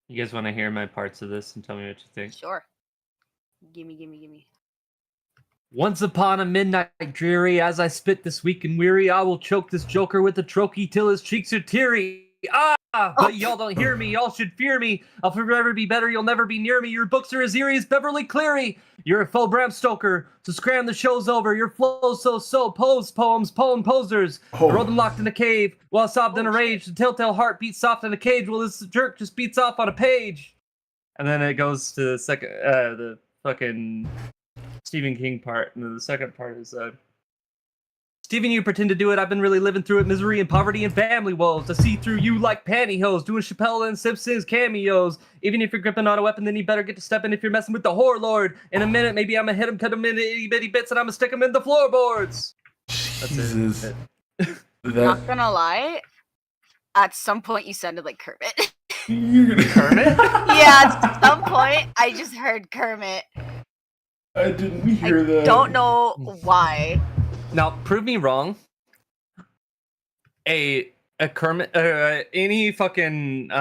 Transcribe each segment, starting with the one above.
You guys want to hear my parts of this and tell me what you think? Sure. Gimme. Once upon a midnight dreary, as I spit this weak and weary, I will choke this joker with a trochee till his cheeks are teary. But y'all don't hear me, y'all should fear me. I'll forever be better, you'll never be near me. Your books are as eerie as Beverly Cleary. You're a faux Bram Stoker, so scram the show's over. Your flow's so pose poems, poem posers. I wrote them locked in a cave, while I sobbed in a rage. The telltale heart beats soft in a cage, while this jerk just beats off on a page. And then it goes to the second, the fucking Stephen King part, and then the second part is, Stephen, you pretend to do it. I've been really living through it. Misery and poverty and family woes. To see through you like pantyhose. Doing Chappelle and Simpsons cameos. Even if you're gripping on a weapon, then you better get to stepping if you're messing with the whore lord. In a minute, maybe I'ma hit him, cut him into itty bitty bits, and I'ma stick him in the floorboards. Jesus. Not gonna lie, at some point you sounded like Kermit. Kermit? Yeah, at some point I just heard Kermit. I didn't hear that. Don't know why. Now, prove me wrong. A Kermit, any fucking,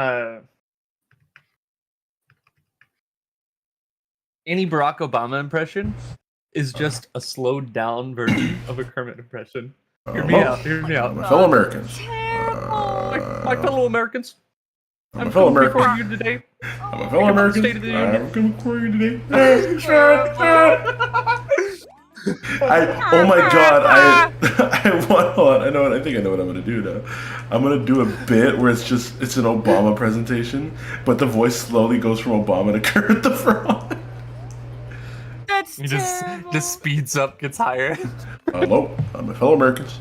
any Barack Obama impression is just a slowed down version of a Kermit impression. Hear me out. My fellow Americans. My fellow Americans. I'm a fellow American. For you today. I'm a fellow American. State of the Union. I'm coming for you today. Oh my god, hold on, I think I know what I'm gonna do now. I'm gonna do a bit where it's an Obama presentation, but the voice slowly goes from Obama to Kermit the Frog. That's He just speeds up, gets higher. Hello, my fellow Americans.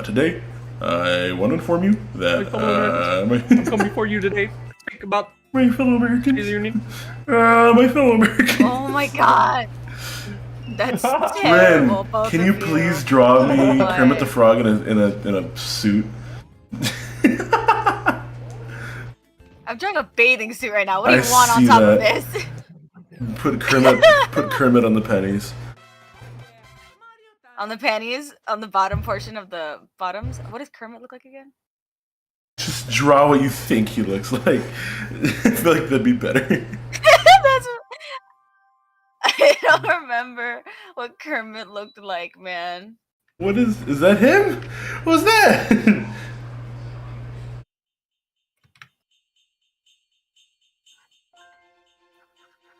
Today, I want to inform you that I'm coming for you today. Speak about my fellow Americans. My fellow Americans. Oh my god. That's Ren, terrible. Both can of you please draw me Kermit the Frog in a suit? I'm drawing a bathing suit right now. What do you I want on see top that. of this? Put Kermit on the pennies. On the panties, on the bottom portion of the bottoms. What does Kermit look like again? Just draw what you think he looks like. I feel like that'd be better. I don't remember what Kermit looked like, man. What is that him? What's that?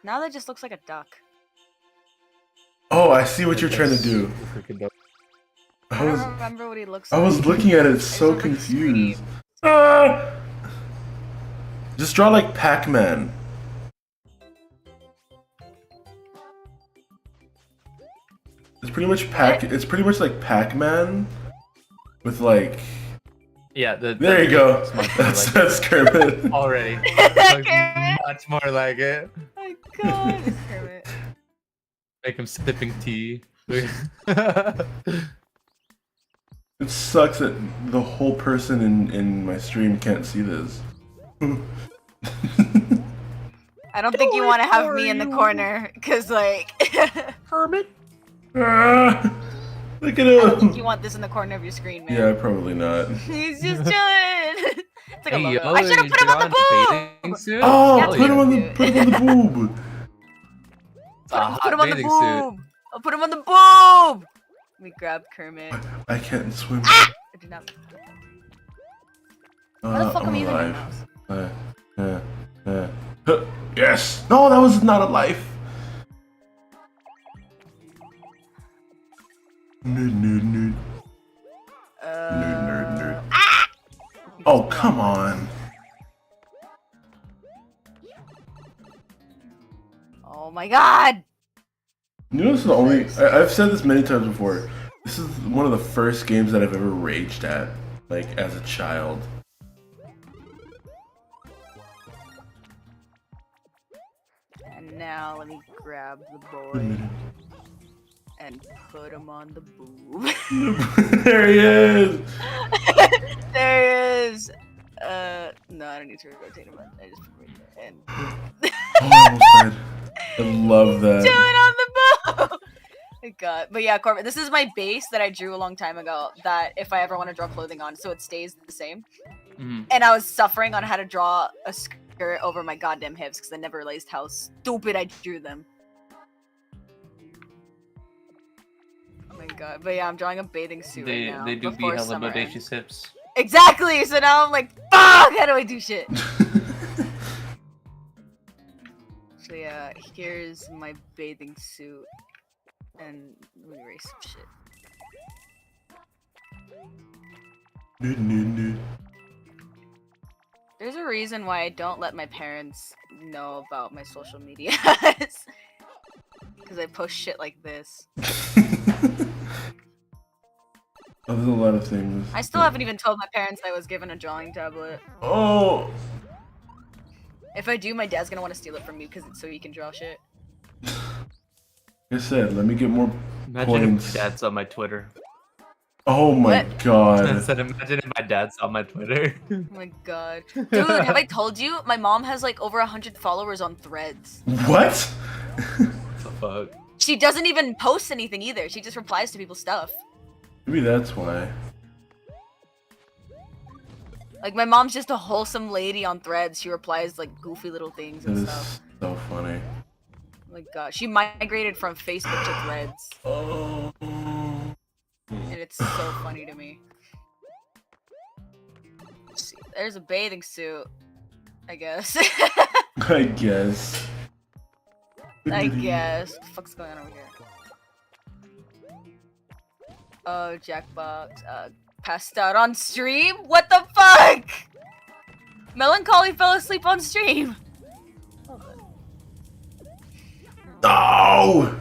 Now that just looks like a duck. Oh, I see what you're trying to do. I don't remember what he looks I like. was looking at it so confused. Just draw like Pac-Man. It's pretty much like Pac-Man with like. Yeah, there you go. That's Kermit. Already. Kermit? Much more like it. Oh my god, it's Kermit. Make him sipping tea. It sucks that the whole person in my stream can't see this. I don't think you want to have me in the corner, cause like Kermit. Look at I don't him. think you want this in the corner of your screen, man. Yeah, probably not. He's just chilling. It's like a Hey, logo. I should have put him on the boob. Oh, Yeah, put him on the boob. Put him on the boob. I'll put him on the boob. Let me grab Kermit. I can't swim. I did not. How the fuck I'm am I using alive. my mouse? Yes. No, that was not a life. Nerd. Nerd. Oh, come on. Oh my god. You know, this is the only. I've said this many times before. This is one of the first games that I've ever raged at, like as a child. And now let me grab the boy and put him on the boob. There he is. There he is. No, I don't need to rotate him. I just put him right there. And Oh, I almost died. I love that. chilling on the boob. My god. But yeah, Corbett, this is my base that I drew a long time ago that if I ever want to draw clothing on, so it stays the same. Mm. And I was suffering on how to draw a skirt shirt over my goddamn hips because I never realized how stupid I drew them. Oh my god. But yeah, I'm drawing a bathing suit right now. They do be before hella summer bodacious ends. hips. Exactly! So now I'm like, fuck! How do I do shit? So yeah, here's my bathing suit. And let me erase some shit. There's a reason why I don't let my parents know about my social media. Because I post shit like this. Oh, there's a lot of things. I still haven't even told my parents I was given a drawing tablet. Oh! If I do, my dad's gonna want to steal it from me because so he can draw shit. Like I said, let me get more Imagine points. if my dad saw my Twitter. Oh my What? I god. said, imagine if my dad saw my Twitter. Oh my god. Dude, have I told you? My mom has like over 100 followers on Threads. What? What the fuck? She doesn't even post anything either. She just replies to people's stuff. Maybe that's why. Like, my mom's just a wholesome lady on Threads. She replies, like, goofy little things That and is stuff. so funny. Oh my god. She migrated from Facebook to Threads. Oh. And it's so funny to me. Let's see. There's a bathing suit. I guess. I guess. I guess. What the fuck's going on over here? Oh, Jackbox. Passed out on stream? What the fuck? Melancholy fell asleep on stream. Oh, good. No!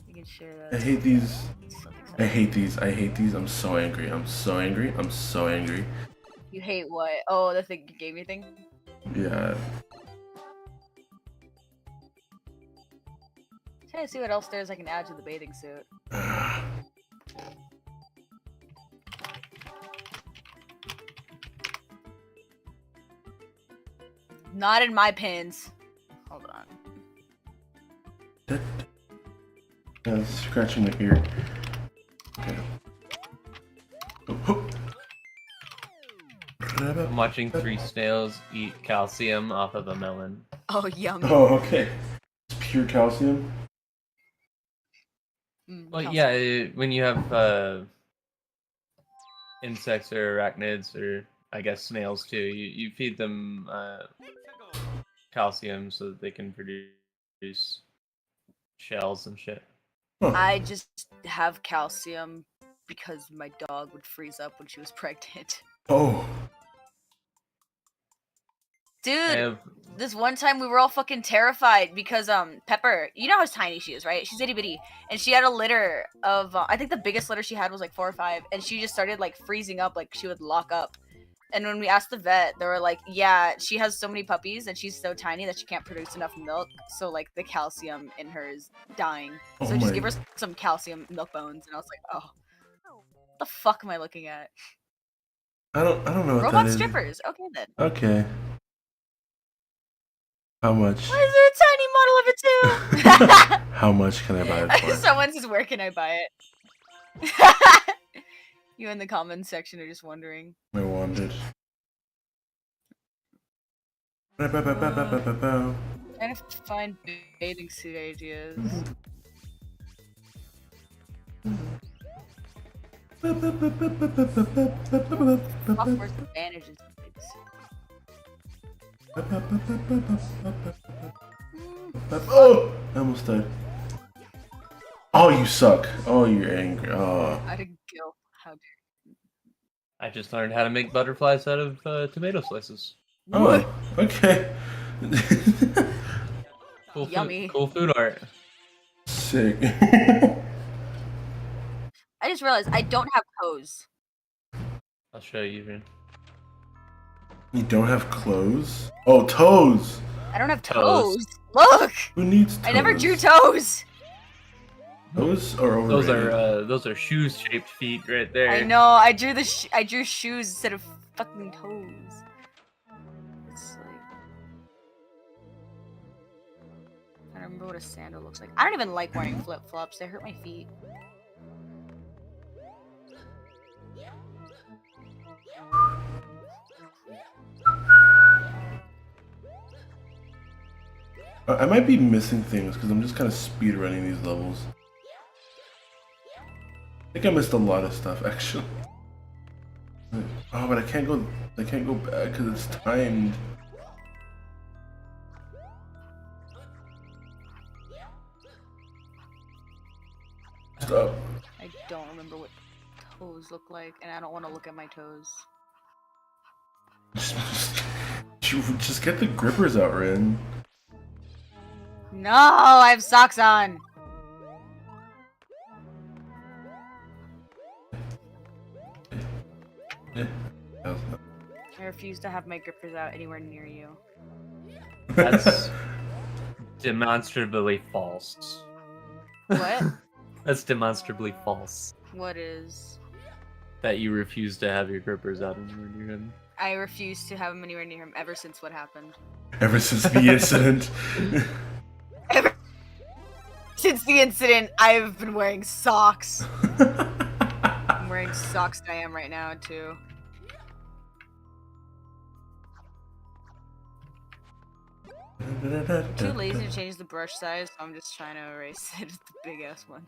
You can share I that. hate these. I hate these. I hate these. I'm so angry. I'm so angry. I'm so angry. You hate what? Oh, the thing you gave me thing? Yeah. Trying to see what else there is I can add to the bathing suit. Not in my pins. Hold on. Yeah, it's scratching my ear. Okay. Oh, I'm watching 3 snails eat calcium off of a melon. Oh, yummy. oh, okay. It's pure calcium. Well, calcium. yeah, when you have insects or arachnids, or I guess snails too, you feed them calcium so that they can produce shells and shit. I just have calcium because my dog would freeze up when she was pregnant. Oh. I Dude, have, this one time we were all fucking terrified because Pepper, you know how tiny she is, right? She's itty bitty, and she had a litter of I think the biggest litter she had was like 4 or 5, and she just started like freezing up, like she would lock up. And when we asked the vet, they were like, yeah, she has so many puppies and she's so tiny that she can't produce enough milk, so like the calcium in her is dying. Oh So just my- give her some calcium milk bones. And I was like, oh, what the fuck am I looking at? I don't know what Robot that is. strippers. Okay then. Okay. How much? Why is there a tiny model of it too? How much can I buy it for? Someone says, where can I buy it? You in the comments section are just wondering. I wanted. Trying to find bathing suit ideas. Offers advantages of bathing suit. Oh! I almost died. Oh, you suck. Oh, you're angry. Oh. I didn't kill. How dare I just learned how to make butterflies out of tomato slices. Oh, okay. Cool Yummy. cool food art. Sick. I just realized I don't have toes. I'll show you. Vin. You don't have clothes? Oh, toes! I don't have Toes. toes. Look! Who needs toes? I never drew toes. Toes are overrated. Those are shoes-shaped feet right there. I know. I drew I drew shoes instead of fucking toes. It's like I don't remember what a sandal looks like. I don't even like wearing flip-flops. They hurt my feet. I might be missing things because I'm just kind of speed running these levels. I think I missed a lot of stuff actually. Oh, but I can't go back because it's timed. Stop. I don't remember what toes look like, and I don't want to look at my toes. Just get the grippers out, Rin. No, I have socks on. Yeah. I refuse to have my grippers out anywhere near you. That's demonstrably false. What? That's demonstrably false. What is? That you refuse to have your grippers out anywhere near him. I refuse to have him anywhere near him ever since what happened. Ever since the incident. Ever since the incident, I've been wearing socks. I'm wearing socks I am right now, too. I'm too lazy to change the brush size, so I'm just trying to erase it with the big ass one.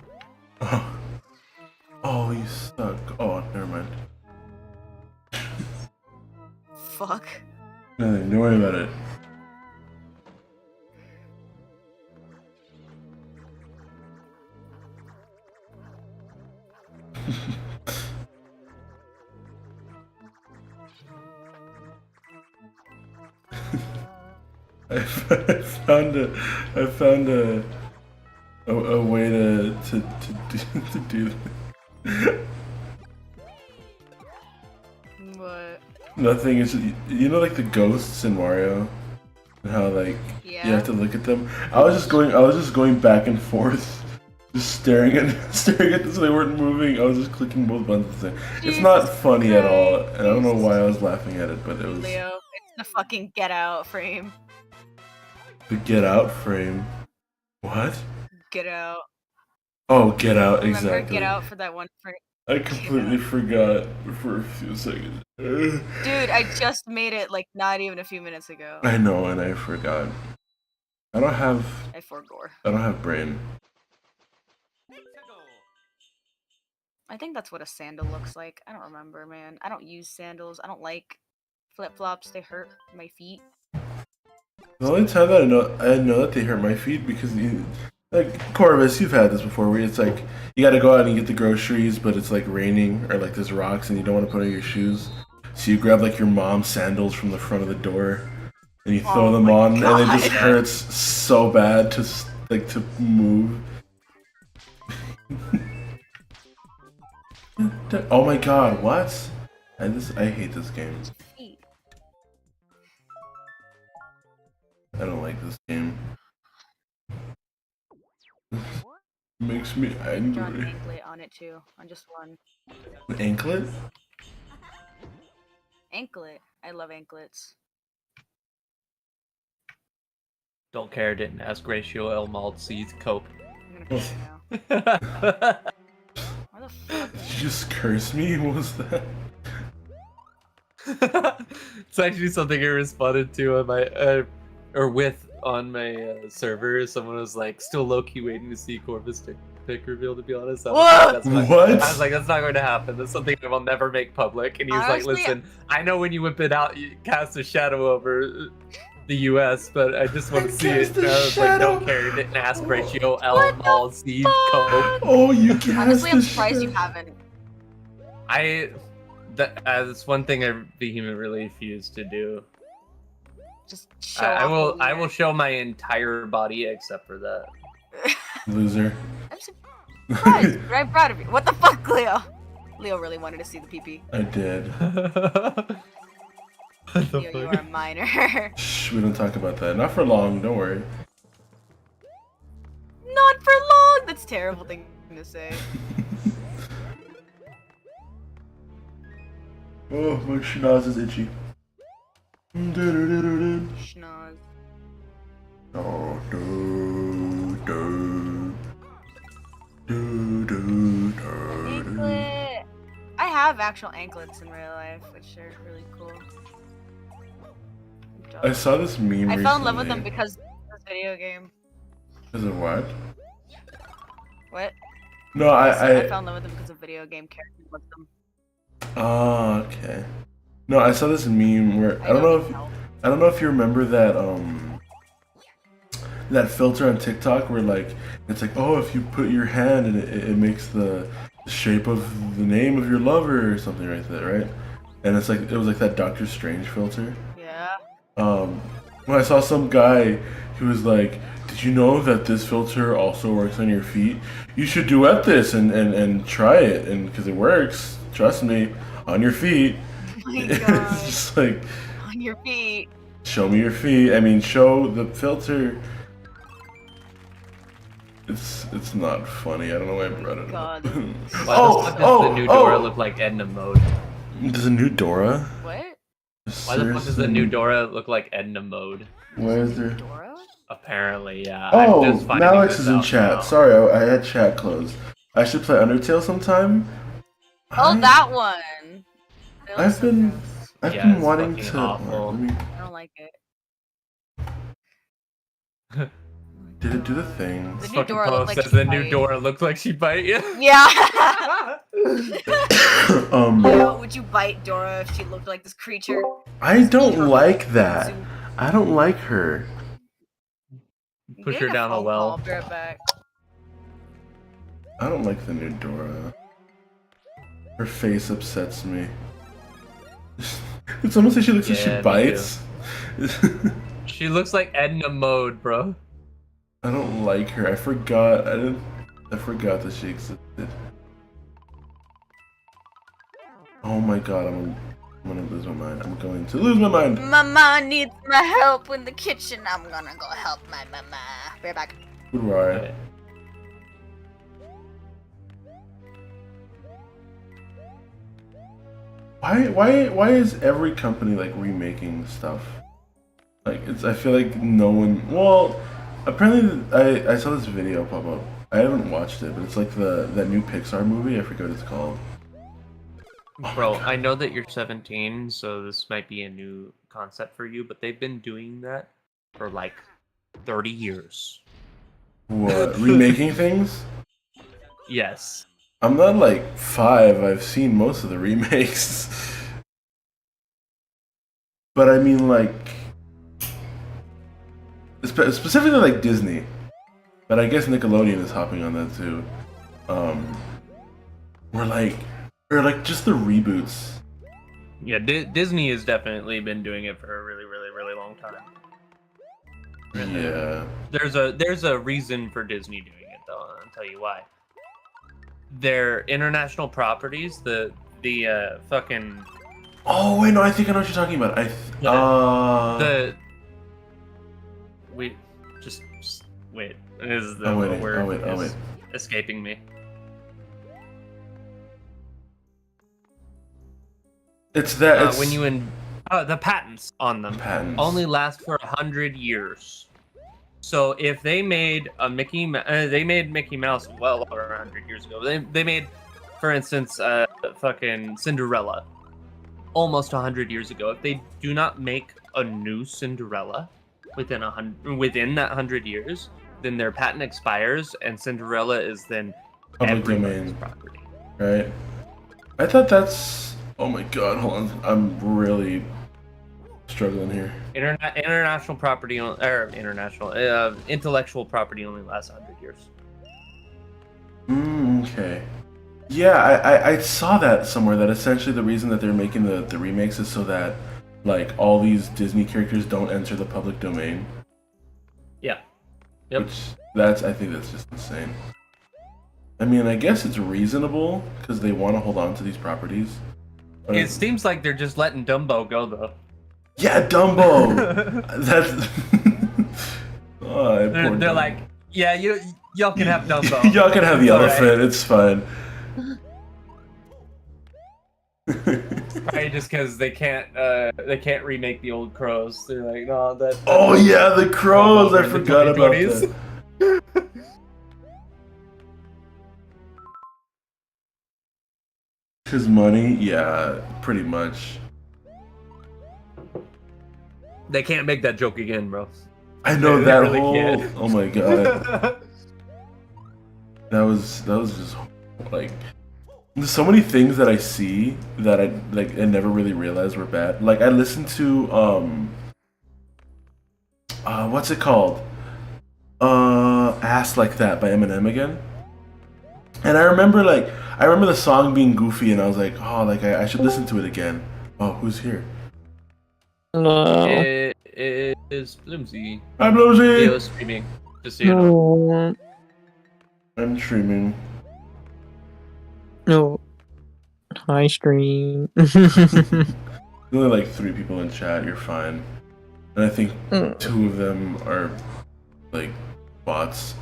Oh, you suck. Oh, never mind. Fuck. Nothing, don't worry about it. I found a way to do What? nothing. Is you know, like the ghosts in Mario, and how like you have to look at them. I was just going back and forth, just staring at them so they weren't moving. I was just clicking both buttons. At the same. It's not funny at all, and I don't know why I was laughing at it, but it was. Leo, it's the fucking Get Out frame. The Get Out frame. What? Get Out. Oh, Get Out, Remember exactly. Get Out for that one frame? I completely forgot for a few seconds. Dude, I just made it like not even a few minutes ago. I know, and I forgot. I don't have brain. I think that's what a sandal looks like. I don't remember, man. I don't use sandals. I don't like flip-flops. They hurt my feet. The only time that I know that they hurt my feet because like Corvus, you've had this before where it's like you gotta go out and get the groceries, but it's like raining or like there's rocks and you don't want to put on your shoes. So you grab like your mom's sandals from the front of the door and you throw them on God. and it just hurts so bad to move. Oh my god, what? I hate this game. I don't like this game. Makes me Drawn an angry. anklet on it too, on just one. An anklet? Anklet. I love anklets. Don't care, didn't ask. Ratio L Mald Seeds Cope. I'm gonna put it now. Why the fuck? Did you just curse me? What was that? It's actually something I responded to on my on my server. Someone was like, still low-key waiting to see Corvus pick reveal, to be honest. I was like, What? I was like, that's not going to happen. That's something I will never make public. And he was Honestly, like, listen, I know when you whip it out, you cast a shadow over the US, but I just want to see it. cast a And I was like, shadow? don't care. You didn't ask Ratio L What the Mall Seed Cope. Oh, you cast Honestly, I'm the surprised you shit. haven't. That's one thing I vehemently refuse to do. Just show I off will. the I wiener. will show my entire body except for that. Loser. I'm surprised. I'm proud of you. What the fuck, Leo? Leo really wanted to see the pee-pee. I did. What the Leo, you fuck? are a minor. Shh, we don't talk about that. Not for long, don't worry. Not for long! That's a terrible thing to say. Oh, my schnoz is itchy. Schnoz. Oh, do, do. Do, do, do, Anklet. I have actual anklets in real life, which are really cool. I saw this meme I fell in love with recently. them because of those video game. Is it what? What? No, I fell in love with them because of video game characters with them. Oh, okay. No, I saw this meme where I don't know if you remember that filter on TikTok where like it's like, oh, if you put your hand and it makes the shape of the name of your lover or something like that, right? And it's like it was like that Doctor Strange filter. Yeah. When I saw some guy, he was like, did you know that this filter also works on your feet? You should duet this and try it, and because it works, trust me, on your feet. Oh my It's god. just like, On your feet. show me your feet. I mean, show the filter. It's not funny. I don't know why I brought it up. God. Why the fuck does the new Dora look like Edna Mode? Does a new Dora? What? Why the fuck does the new Dora look like Edna Mode? Why is there? Dora? Apparently, yeah. Oh, I'm just finding Malix this is in out chat. now. Sorry, I had chat closed. I should play Undertale sometime. Oh, that one. That looks I've so been gross. Yeah, been it's wanting fucking to. awful. Let me, I don't like it. did it do the thing? The This new fucking Dora looked post like says she the new bite. Dora looks like she bite you. Yeah. Um, Would you bite Dora if she looked like this creature? I don't Eat her like that. Zoom. I don't like her. Push Getting her down a phone well. call, I'll be right back. I don't like the new Dora. Her face upsets me. It's almost like she looks like Yeah, she me bites. She looks like Edna Mode, bro. I don't like her. I forgot. I forgot that she existed. Oh my god, I'm gonna lose my mind. I'm going to lose my mind. Mama needs my help in the kitchen. I'm gonna go help my mama. Be right back. Goodbye. Okay. Why is every company like remaking stuff? Like I feel like no one. Well, apparently I saw this video pop up. I haven't watched it, but it's like that new Pixar movie. I forget what it's called. Bro, I know that you're 17, so this might be a new concept for you, but they've been doing that for like 30 years. What, remaking things? Yes. I'm not like 5. I've seen most of the remakes. But I mean like specifically like Disney. But I guess Nickelodeon is hopping on that too. Or like just the reboots. Yeah, Disney has definitely been doing it for a really, really, really long time. Yeah. There's a reason for Disney doing it though. I'll tell you why. Their international properties, the fucking Oh wait, no, I think I know what you're talking about. wait, just wait. Is the I'm waiting, word I'm waiting. is escaping me? It's that it's When you the patents on them patents. only last for 100 years. So if they made a they made Mickey Mouse well over 100 years ago. They made, for instance, fucking Cinderella almost 100 years ago. If they do not make a new Cinderella within that 100 years, then their patent expires and Cinderella is then Public everybody's domain. property. Right. I thought that's. Oh my god, hold on. I'm really struggling here. International property or intellectual property only lasts 100 years. Okay. Yeah, I saw that somewhere that essentially the reason that they're making the remakes is so that like all these Disney characters don't enter the public domain. Yeah. Yep. Which I think that's just insane. I mean, I guess it's reasonable because they want to hold on to these properties. But It seems like they're just letting Dumbo go though. yeah, Dumbo. That's. Oh, They're poor Dumbo. like, yeah, y'all can have Dumbo. Y'all can have the It's all elephant. It's fine. Right, just because they can't remake the old Crows. They're like, no, that. Oh yeah, the crows. I in the forgot about 2020s. that. His money, yeah, pretty much. They can't make that joke again, bro. I know They that really whole. can't. Oh my god, that was just like. There's so many things that I see that I like. I never really realized were bad. Like I listened to what's it called? Ass Like That by Eminem again. And I remember the song being goofy, and I was like, oh, like I should listen to it again. Oh, who's here? No. It is Bloomsy. Hi, He Bloomsy. was streaming. Just so you know. No. I'm streaming. No. Hi, stream. There's only like 3 people in chat. You're fine. And I think 2 of them are like bots.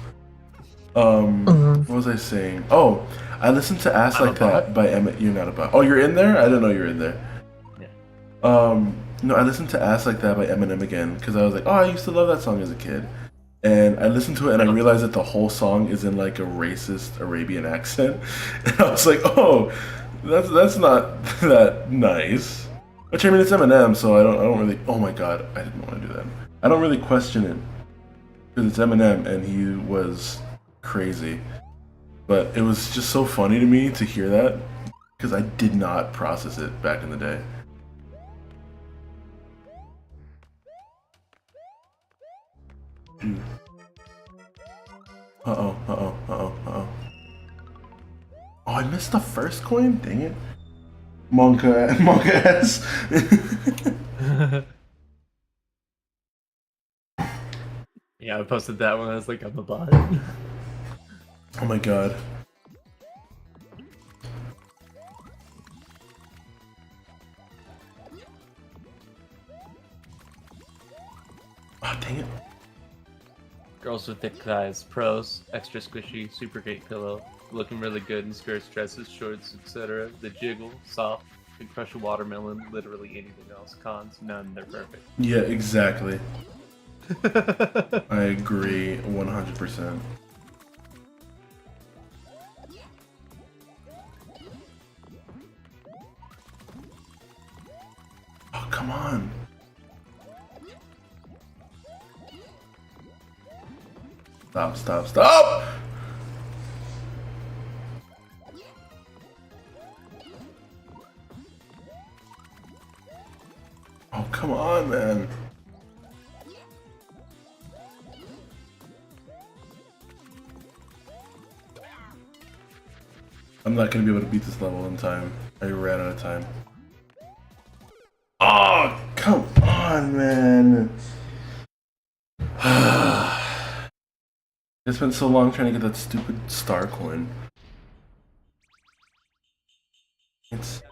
What was I saying? Oh, I listened to Ass I'm Like a That bot? by Emmett. You're not a bot. Oh, you're in there? I didn't know you were in there. Yeah. No, I listened to Ass Like That by Eminem again because I was like, oh, I used to love that song as a kid. And I listened to it and I realized that the whole song is in like a racist Arabian accent. And I was like, oh, that's not that nice. Which I mean, it's Eminem, so I don't really. Oh my god, I didn't want to do that. I don't really question it because it's Eminem and he was crazy. But it was just so funny to me to hear that because I did not process it back in the day. Uh-oh, uh-oh, uh-oh, uh-oh. Oh, I missed the first coin? Dang it. Monka S. Yeah, I posted that when I was like, I'm a bot. Oh my god. Oh, dang it. Girls with thick thighs, pros, extra squishy, super great pillow, looking really good in skirts, dresses, shorts, etc. The jiggle, soft, can crush a watermelon, literally anything else. Cons, none, they're perfect. Yeah, exactly. I agree 100%. Oh, come on. Stop, stop, stop! Oh, come on, man. I'm not gonna be able to beat this level in time. I ran out of time. Oh, come on, man. I spent so long trying to get that stupid star coin. It's...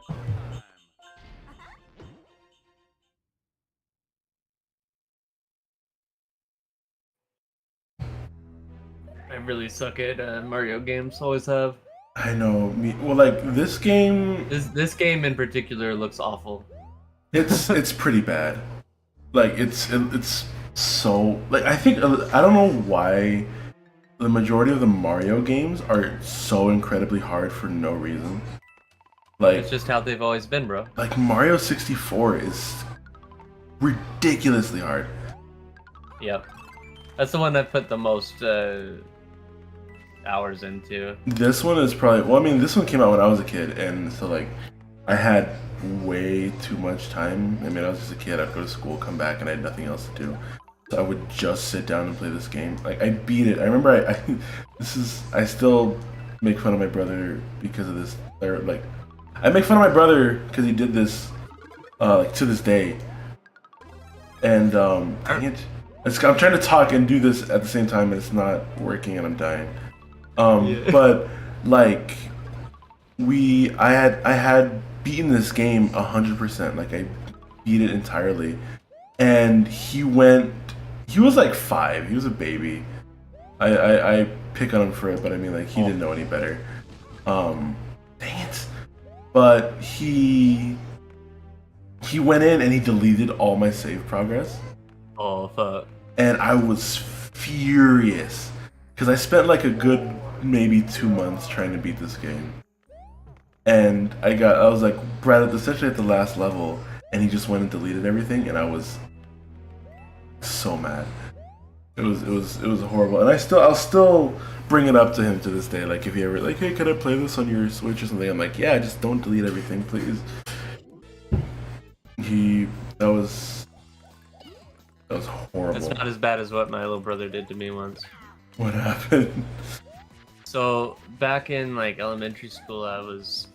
I really suck at Mario games, always have. I know. Well, like, this game... This game in particular looks awful. It's pretty bad. Like, it's so... Like, I think... I don't know why the majority of the Mario games are so incredibly hard for no reason. Like... It's just how they've always been, bro. Like, Mario 64 is ridiculously hard. Yep. That's the one I put the most hours into. This one is probably... Well, I mean, this one came out when I was a kid, and so, like, I had way too much time. I mean, I was just a kid. I'd go to school, come back, and I had nothing else to do. So I would just sit down and play this game. Like, I beat it. I remember I still make fun of my brother because of this. Or, like, I make fun of my brother because he did this, like, to this day. And, dang it. I'm trying to talk and do this at the same time, and it's not working, and I'm dying. But, like, I had beaten this game 100%. Like, I beat it entirely. And he was like 5. He was a baby. I pick on him for it, but I mean, like, he didn't know any better. Dang it. But he went in and he deleted all my save progress. Oh, fuck. And I was furious. Because I spent like a good maybe 2 months trying to beat this game. And I was like essentially at the last level, and he just went and deleted everything, and I was so mad. It was horrible, and I'll still bring it up to him to this day. Like if he ever like, hey, could I play this on your Switch or something? I'm like, yeah, just don't delete everything, please. That was horrible. It's not as bad as what my little brother did to me once. What happened? So back in like elementary school, I was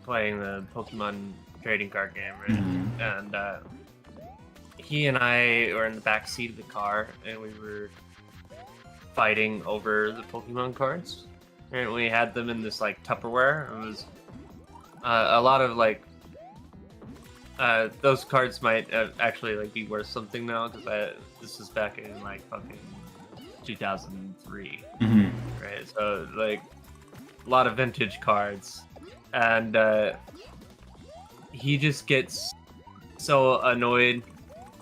playing the Pokemon trading card game, right? Mhm. And he and I were in the back seat of the car, and we were fighting over the Pokemon cards. And we had them in this like Tupperware. It was a lot of like those cards might actually like be worth something now because this is back in like fucking 2003, Mhm. right? So like a lot of vintage cards, and he just gets so annoyed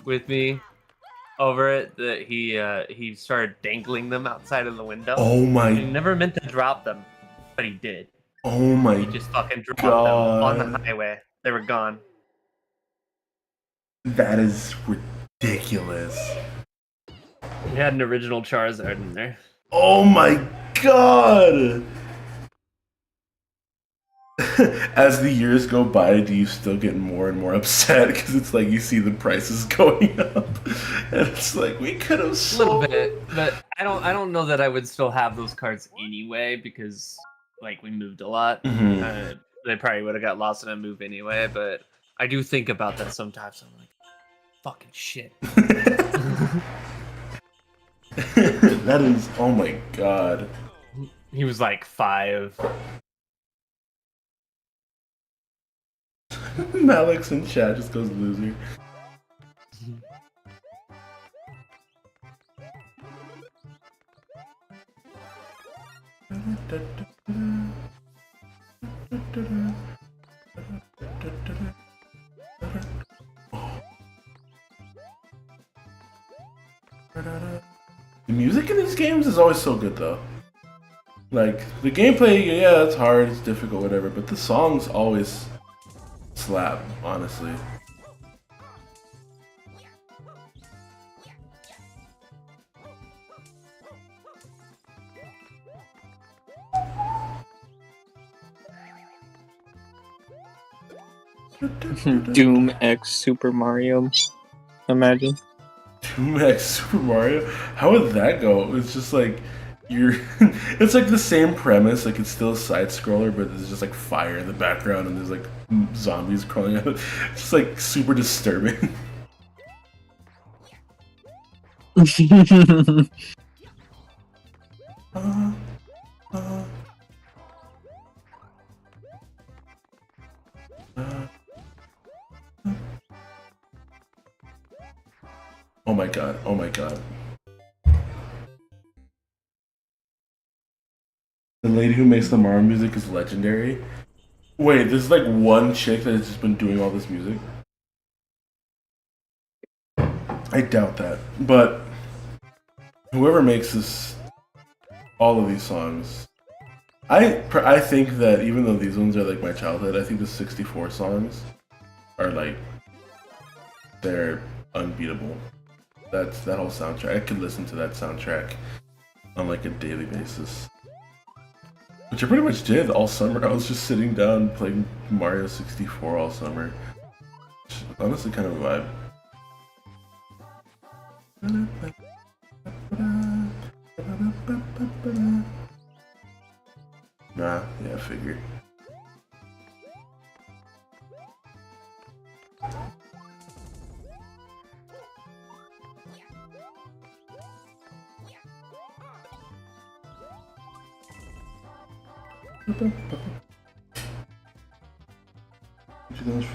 with me over it that he started dangling them outside of the window. Oh He my! never meant to drop them, but he did. Oh my! He just fucking dropped them on the God. highway. They were gone. That is ridiculous. He had an original Charizard in there. Oh my God! As the years go by, do you still get more and more upset because it's like you see the prices going up, and it's like we could have A little bit, but I don't know that I would still have those cards anyway because like we moved a lot. Mhm. They probably would have got lost in a move anyway. But I do think about that sometimes. I'm like, fucking shit. That is, oh my God. He was like 5. Malix in chat just goes loser. The music in these games is always so good though. Like the gameplay, yeah, it's hard, it's difficult, whatever, but the songs always slap, honestly. Doom X Super Mario. Imagine. Doom X Super Mario? How would that go? It's just like you're it's like the same premise, like it's still a side scroller, but there's just like fire in the background and there's like zombies crawling out. It's just like super disturbing. Uh, uh, uh. Oh my God, oh my God. The lady who makes the Mario music is legendary. Wait, there's like one chick that has just been doing all this music? I doubt that. But whoever makes all of these songs, I think that even though these ones are like my childhood, I think the 64 songs are like, they're unbeatable. That whole soundtrack, I could listen to that soundtrack on like a daily basis. Which I pretty much did all summer. I was just sitting down playing Mario 64 all summer. Which, honestly, kind of a vibe. Nah, yeah, I figured.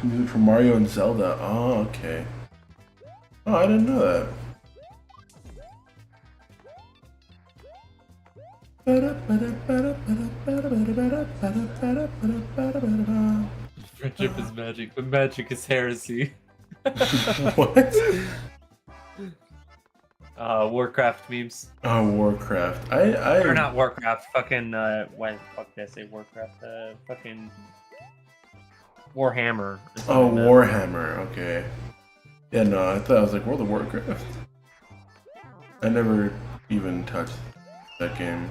Music for Mario and Zelda. Oh, okay. Oh, I didn't know that. Friendship is magic, but magic is heresy. What? Warcraft memes. Oh, Warcraft. Or not Warcraft, fucking, why the fuck did I say Warcraft? Fucking Warhammer. or Oh, something like that. Warhammer. Okay. Yeah, no, I thought I was like World of Warcraft. I never even touched that game.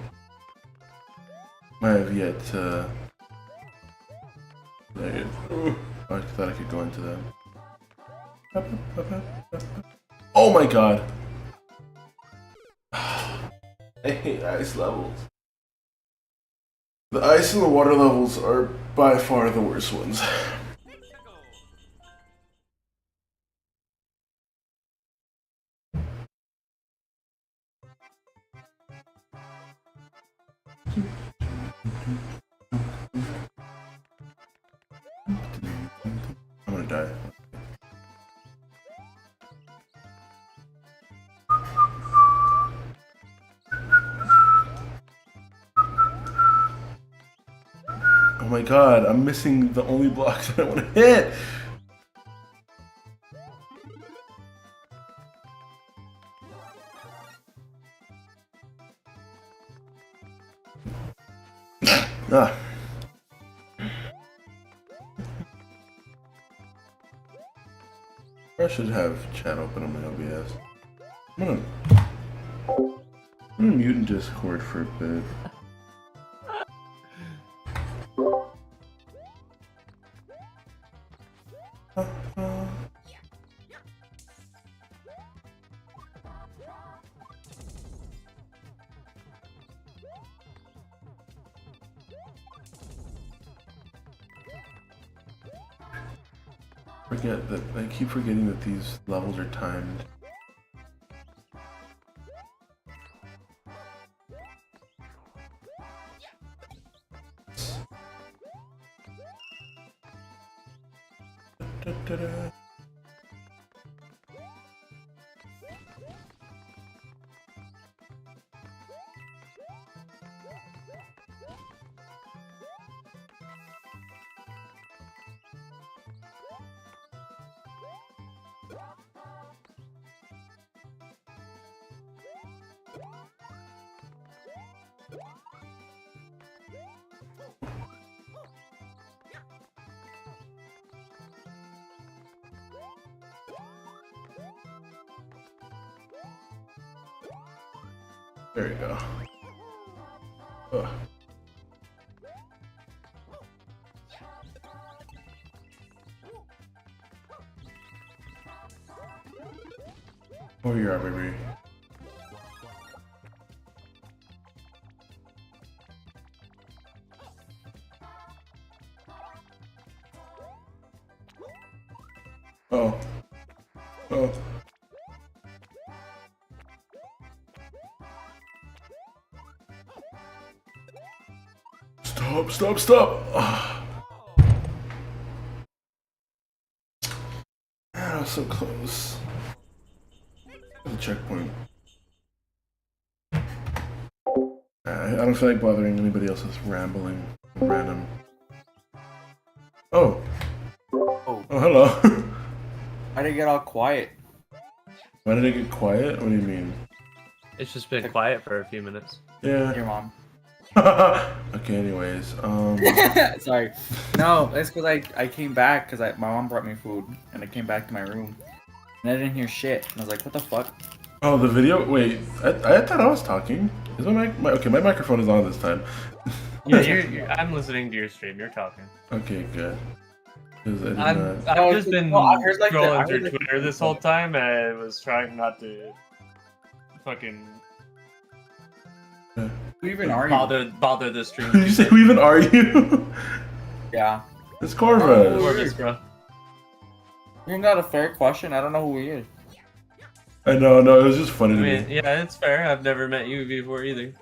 I have yet to play it. I thought I could go into that. Oh my god! I hate ice levels. The ice and the water levels are by far the worst ones. I'm gonna die. Oh my god, I'm missing the only block that I want to hit! Ah. I should have chat open on my OBS. I'm gonna mute in Discord for a bit. Forget that I keep forgetting that these levels are timed. Da-da-da. There you go. Ugh. Oh, you are, baby. Oh. Oh. Stop, stop, stop! Ah, I was so close. The checkpoint. I don't feel like bothering anybody else's rambling. Random. Oh. Oh, Oh, hello. how did it get all quiet? Why did it get quiet? What do you mean? It's just been quiet for a few minutes. Yeah. Your mom. Okay, anyways, Sorry. No, it's because I came back because my mom brought me food and I came back to my room and I didn't hear shit. And I was like, what the fuck? oh, the video, wait, I thought I was talking. Is my mic, okay, my microphone is on this time. Yeah, I'm listening to your stream. You're talking. Okay, good. 'Cause I did I've not- No, just been well, I heard, like, scrolling I through heard, like, Twitter this whole time, and I was trying not to fucking Who even are you? bother the stream. Did you say who even are you? Yeah. It's Corvus. Corvus, bro. Isn't that a fair question? I don't know who he is. I know, no, it was just funny I to mean, me. yeah, it's fair. I've never met you before either.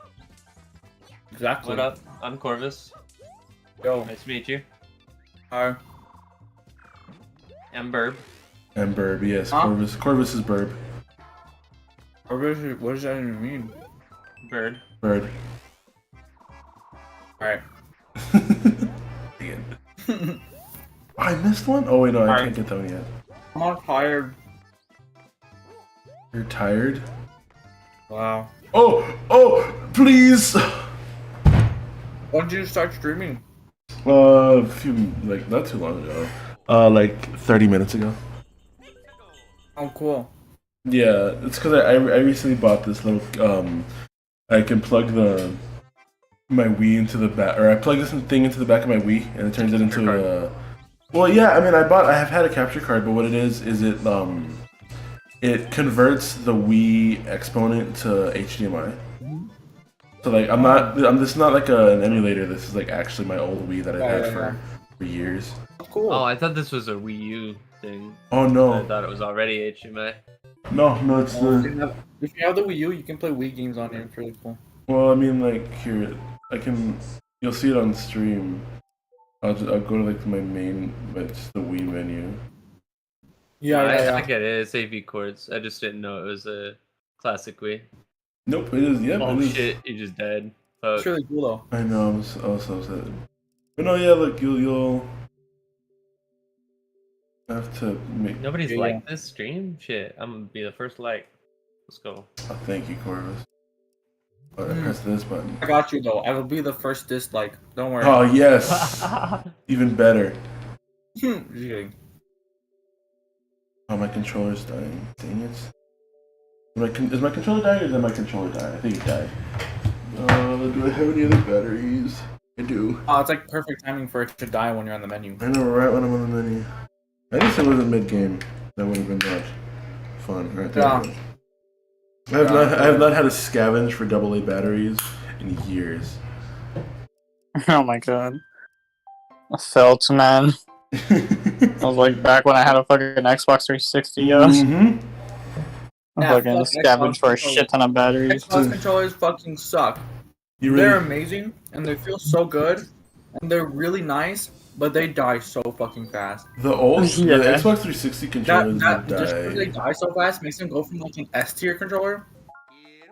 Exactly. What up? I'm Corvus. Yo. Nice to meet you. Hi. I'm Burb. And Burb, yes, Huh? Corvus is Burb. What does that even mean? Bird. Bird. Alright. Again. Oh, I missed one? Oh wait, no, I Alright. can't get that one yet. I'm all tired. You're tired? Wow. Oh, please! When did you start streaming? A few, like, not too long ago. Like 30 minutes ago. Oh, cool. Yeah, it's because I recently bought this little I can plug my Wii into the back, or I plug this thing into the back of my Wii, and it turns it into a. Well, yeah, I mean, I have had a capture card, but what it is it converts the Wii exponent to HDMI. So like this is not like an emulator. This is like actually my old Wii that I've had for years. Cool. Oh, I thought this was a Wii U thing. Oh I no, thought it was already HDMI. no, it's Well, the. if you have the Wii U, you can play Wii games on it. It's really cool. Well, I mean, like here, I can. You'll see it on stream. I'll go to like my main, but it's the Wii menu. I get it. It's AV chords. I just didn't know it was a classic Wii. Nope, it is. Yep, Oh it is. shit, you just died. Fuck. It's really cool though. I know. I was so sad. But no, yeah. Look, you'll have to make. Nobody's Yeah. liked this stream? Shit, I'm gonna be the first like. Let's go. Oh, thank you, Corvus. Oh, I pressed this button. I got you though. I will be the first dislike. Don't worry. Oh yes, even better. Just kidding. Oh, my controller's dying. Dang it. Is my controller dying or did my controller die? I think it died. Do I have any other batteries? I do. Oh, it's like perfect timing for it to die when you're on the menu. I know, right when I'm on the menu. I guess it was in mid-game. That would have been much fun. Right there. Yeah. I have not had a scavenge for AA batteries in years. Oh my god. I felt, man. I was like back when I had a fucking Xbox 360, yo. Mhm. I Yeah, fucking fuck scavenged Xbox for a controllers. shit ton of batteries. Xbox controllers fucking suck. You They're really? amazing and they feel so good and they're really nice, but they die so fucking fast. The old Yeah. the Xbox 360 controllers would Just because they die. die so fast makes them go from like an S tier controller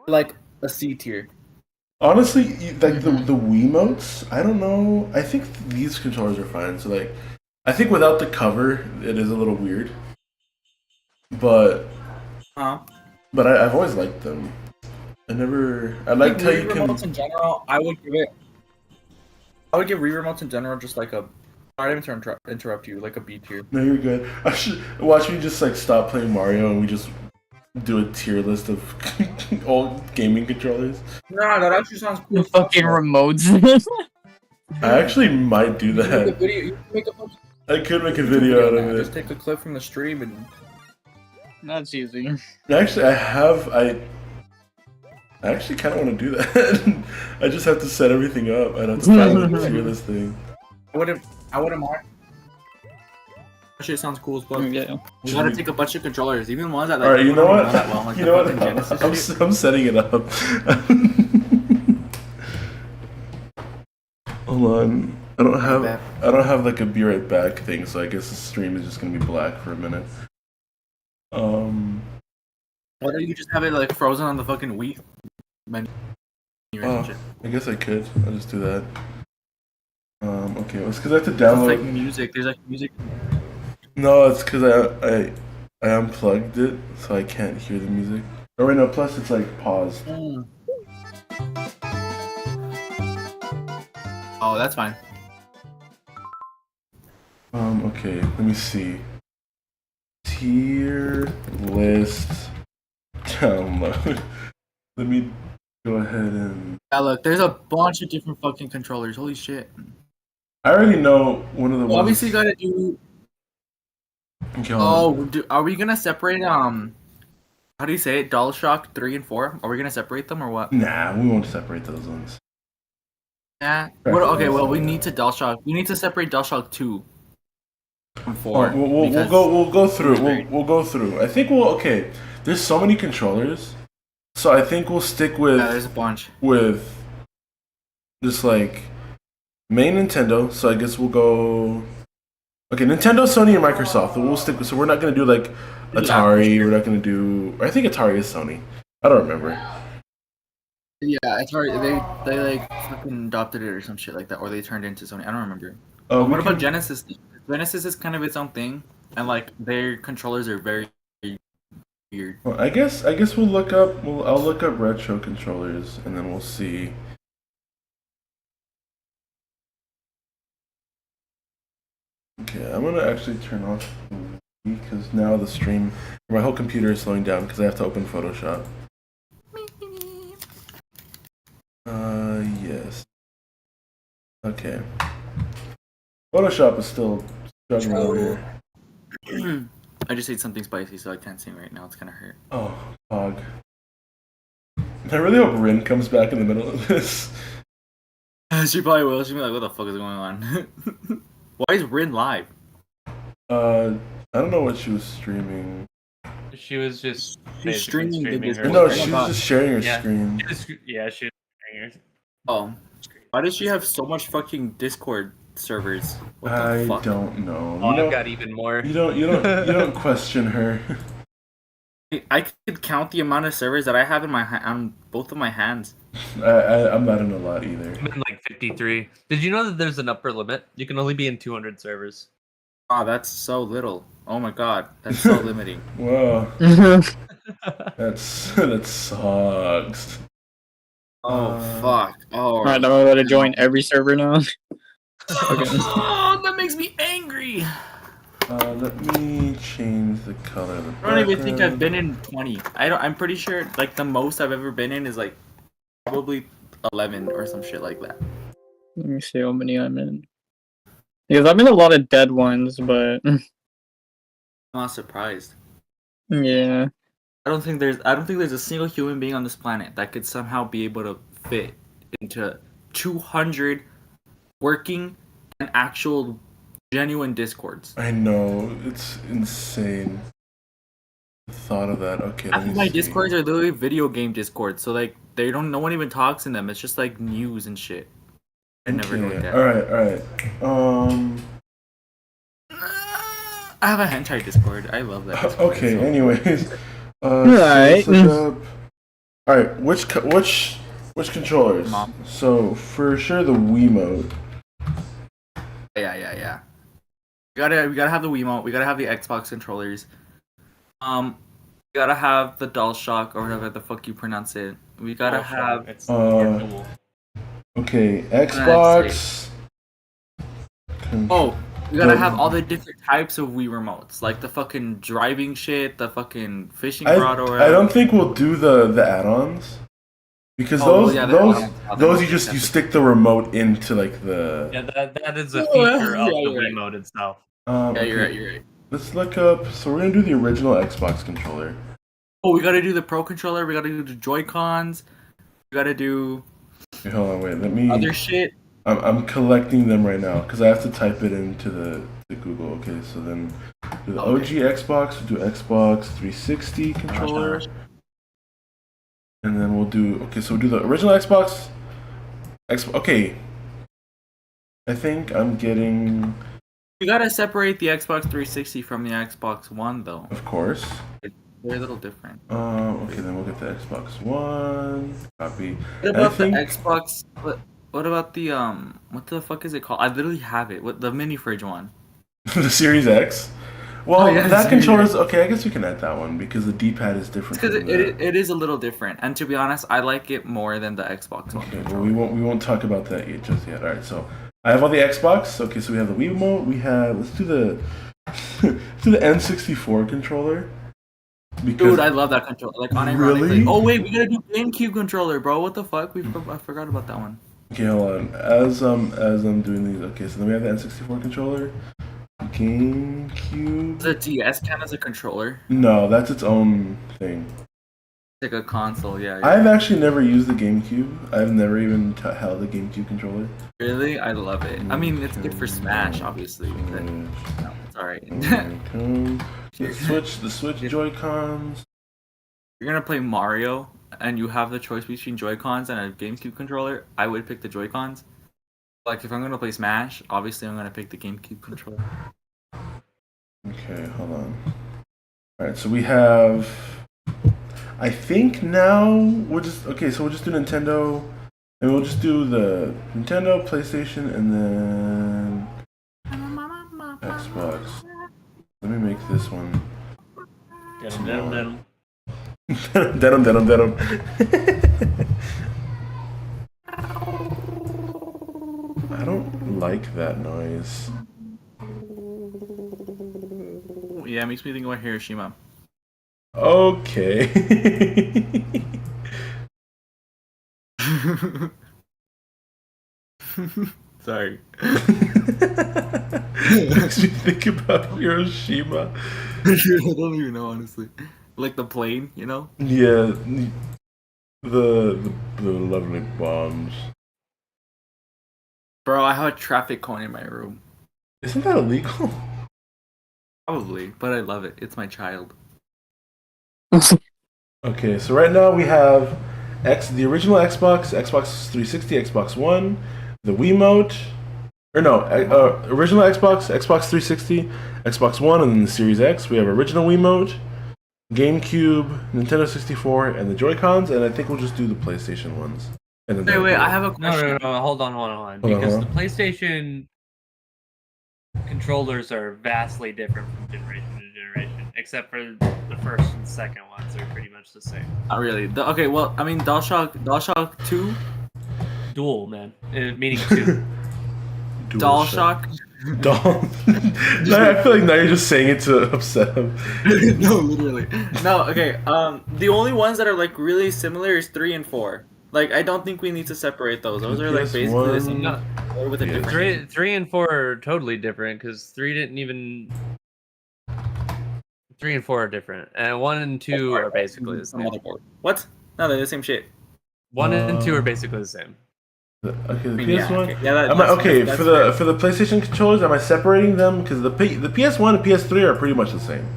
to like a C tier. Honestly, like the Wiimotes, I don't know. I think these controllers are fine. So like, I think without the cover, it is a little weird. But Huh? I've always liked them. I liked how Wii you can. remotes in general, I would give Wii remotes in general just like a. I didn't mean to interrupt you, like a B tier. No, you're good. I should watch me just like stop playing Mario and we just do a tier list of old gaming controllers. Nah, that actually sounds cool. The fucking remotes. I actually might do You can make a that. video. You can make a fucking I could make a video out now. of Just it. take a clip from the stream and. That's easy. Actually, I actually kind of want to do that. I just have to set everything up. I'd have to find the tier list thing. I wouldn't mind. That shit sounds cool as fuck. Yeah. We gotta take a bunch of controllers, even ones that like. All right, you know don't what? run that well, like You the know what? fucking Genesis shit. I'm setting it up. Hold on. I don't have like a be right back thing, so I guess the stream is just gonna be black for a minute. Why don't you just have it like frozen on the fucking Wii menu? Oh, I guess I could. I'll just do that. Okay, well, it's because I have to It's like download. music. There's like music. No, it's because I unplugged it, so I can't hear the music. Oh wait, no. Plus, it's like paused. Oh, that's fine. Okay. Let me see. Tier list download. Let me go ahead and. Yeah, look, there's a bunch of different fucking controllers. Holy shit. I already know one of the Well, ones. obviously, you gotta do. Okay, hold on. Are we gonna separate How do you say it? DualShock 3 and 4? Are we gonna separate them or what? Nah, we won't separate those ones. Yeah. Right. Okay, well, we need to separate DualShock 2 from 4. We'll because- go through. Great. We'll go through. I think okay. There's so many controllers, so I think we'll stick with Yeah, there's a bunch. just like main Nintendo. So I guess we'll go. Okay, Nintendo, Sony, and Microsoft. We'll stick. So we're not gonna do like Atari. We're not gonna do. I think Atari is Sony. I don't remember. Yeah, Atari, they like fucking adopted it or some shit like that, or they turned it into Sony. I don't remember. We What about can- Genesis? Genesis is kind of its own thing, and like their controllers are very weird. Well, I guess we'll look up. I'll look up retro controllers, and then we'll see. Okay, I'm gonna actually turn off because now the stream, my whole computer is slowing down because I have to open Photoshop. Yes. Okay. Photoshop is still struggling over here. I just ate something spicy, so I can't sing right now. It's gonna hurt. Oh, fog. I really hope Rin comes back in the middle of this. She probably will. She'll be like, "What the fuck is going on?" Why is Rin live? I don't know what she was streaming. She was just She's basically streaming the her Discord. No, What she was about- just sharing her Yeah. screen. yeah, she was streaming her Oh, why does she have so much fucking Discord servers? What the I fuck? don't know. Oh, You I've don't, got even more. you don't question her. I could count the amount of servers that I have in my on both of my hands. I'm not in a lot either. I'm in like 53. Did you know that there's an upper limit? You can only be in 200 servers. Oh, that's so little. Oh my god, that's so limiting. Whoa, that sucks. Oh fuck. Oh. Alright, now I'm gonna join every server now. Oh, that makes me angry. Let me change the color of the I don't even think I've background. been in 20. I'm pretty sure like the most I've ever been in is like probably 11 or some shit like that. Let me see how many I'm in. Because I'm in a lot of dead ones, but I'm not surprised. yeah. I don't think there's a single human being on this planet that could somehow be able to fit into 200 working and actual genuine discords. I know, it's insane. The thought of that. Okay, Half let me of my see. discords are literally video game discords, so like no one even talks in them. It's just like news and shit. I never go with that. Alright. I have a hentai discord. I love that. Discord, Okay, so- anyways. Alright. Alright, which controllers? Mom. So, for sure the Wiimote. Yeah. We gotta have the Wiimote. We gotta have the Xbox controllers. We gotta have the DualShock or whatever the fuck you pronounce it. We gotta have. It's Okay, Xbox. Oh, we gotta have all the different types of Wii remotes, like the fucking driving shit, the fucking fishing rod, or I don't think we'll do the add-ons. Because Oh, yeah, the those add-ons. you stick the remote into like the Yeah, that is a Oh, feature of yeah, the you're right. Wiimote itself. Yeah, okay. you're right. Let's look up. So we're gonna do the original Xbox controller. Oh, we gotta do the Pro controller. We gotta do the Joy Cons. We gotta do Okay, hold on, wait. Let me. other shit. I'm collecting them right now because I have to type it into the Google. Okay, so then do the Okay. OG Xbox. We'll do Xbox 360 controller, and then we'll do. Okay, so we'll do the original Xbox. Okay. I think I'm getting, We gotta separate the Xbox 360 from the Xbox One, though. of course. They're a little different. Okay, then we'll get the Xbox One. Copy. What I about think- the Xbox? What about the What the fuck is it called? I literally have it. What the mini fridge one? The Series X. Well, Oh, yeah, the that Series controller's okay. I guess we can add that one because the D-pad is different. Because from it is a little different, and to be honest, I like it more than the Xbox One. Okay, well, controller. we won't talk about that yet, just yet. All right, so I have all the Xbox. Okay, so we have the Wii Remote. We have let's do the let's do the N64 controller. Because Dude, I love that controller. Like unironically. Really? Oh wait, we gotta do GameCube controller, bro. What the fuck? I forgot about that one. okay, hold on. As I'm doing these, okay, so then we have the N64 controller, GameCube. The DS count as a controller. No, that's its own thing. Like a console, yeah. I've actually never used the GameCube. I've never even held a GameCube controller. Really, I love it. I mean, it's good for Smash, obviously. But no, it's alright. The Switch Joy-Cons. You're gonna play Mario, and you have the choice between Joy-Cons and a GameCube controller. I would pick the Joy-Cons. Like, if I'm gonna play Smash, obviously I'm gonna pick the GameCube controller. Okay, hold on. Alright, so we have. I think now we'll just. Okay, so we'll just do Nintendo. And we'll just do the Nintendo, PlayStation, and then. Xbox. Let me make this one. Denim. Denim. I don't like that noise. Yeah, it makes me think about Hiroshima. Okay. Sorry. Makes me think about Hiroshima. I don't even know, honestly. Like the plane, you know? Yeah, the lovely bombs. Bro, I have a traffic cone in my room. Isn't that illegal? Probably, but I love it. It's my child. Okay, so right now we have the original Xbox, Xbox 360, Xbox One, the Wiimote, or no, original Xbox, Xbox 360, Xbox One, and then the Series X. We have original Wiimote, GameCube, Nintendo 64, and the Joy-Cons, and I think we'll just do the PlayStation ones. And then Wait, I have a No, question. no, no, hold on. Hold on, Because hold the PlayStation controllers are vastly different from generation to generation, except for the first and second ones are pretty much the same. Not really. Okay, well, I mean, DualShock 2, Dual, man, meaning two. DualShock. Doll. I feel like now you're just saying it to upset him. No, literally. No, okay. The only ones that are like really similar is 3 and 4. Like, I don't think we need to separate those. Those are like basically the same, No, with a Yeah. different. three and four are totally different because 3 and 4 are different, and 1 and 2 are basically the Some same. motherboard. What? No, they're the same shit. 1 and 2 are basically the same. Okay, the I mean, PS1. yeah, okay. Yeah, Okay, that's for fair. the PlayStation controllers, am I separating them? Because the PS1 and PS3 are pretty much the same.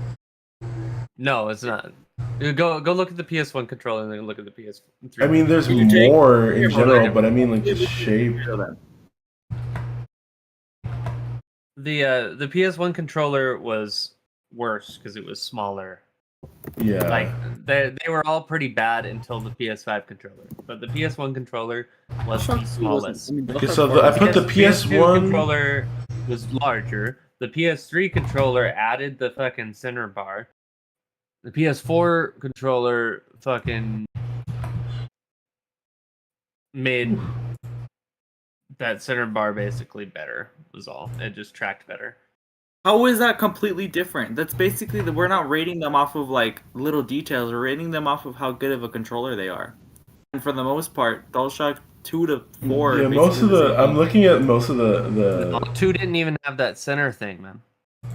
No, it's not. Go look at the PS1 controller and then look at the PS3. I mean, there's You take- more in Yeah, general, but I mean like the shape. the PS1 controller was worse because it was smaller. Yeah. Like they were all pretty bad until the PS5 controller, but the PS1 controller was the smallest. Okay, so I put the PS2 PS1. controller was larger. The PS3 controller added the fucking center bar. The PS4 controller fucking made that center bar basically better. Was all. It just tracked better. How is that completely different? That's basically we're not rating them off of like little details. We're rating them off of how good of a controller they are. And for the most part, DualShock 2 to 4. Yeah, are most of basically the. same I'm thing. looking at most of the. 2 didn't even have that center thing, man.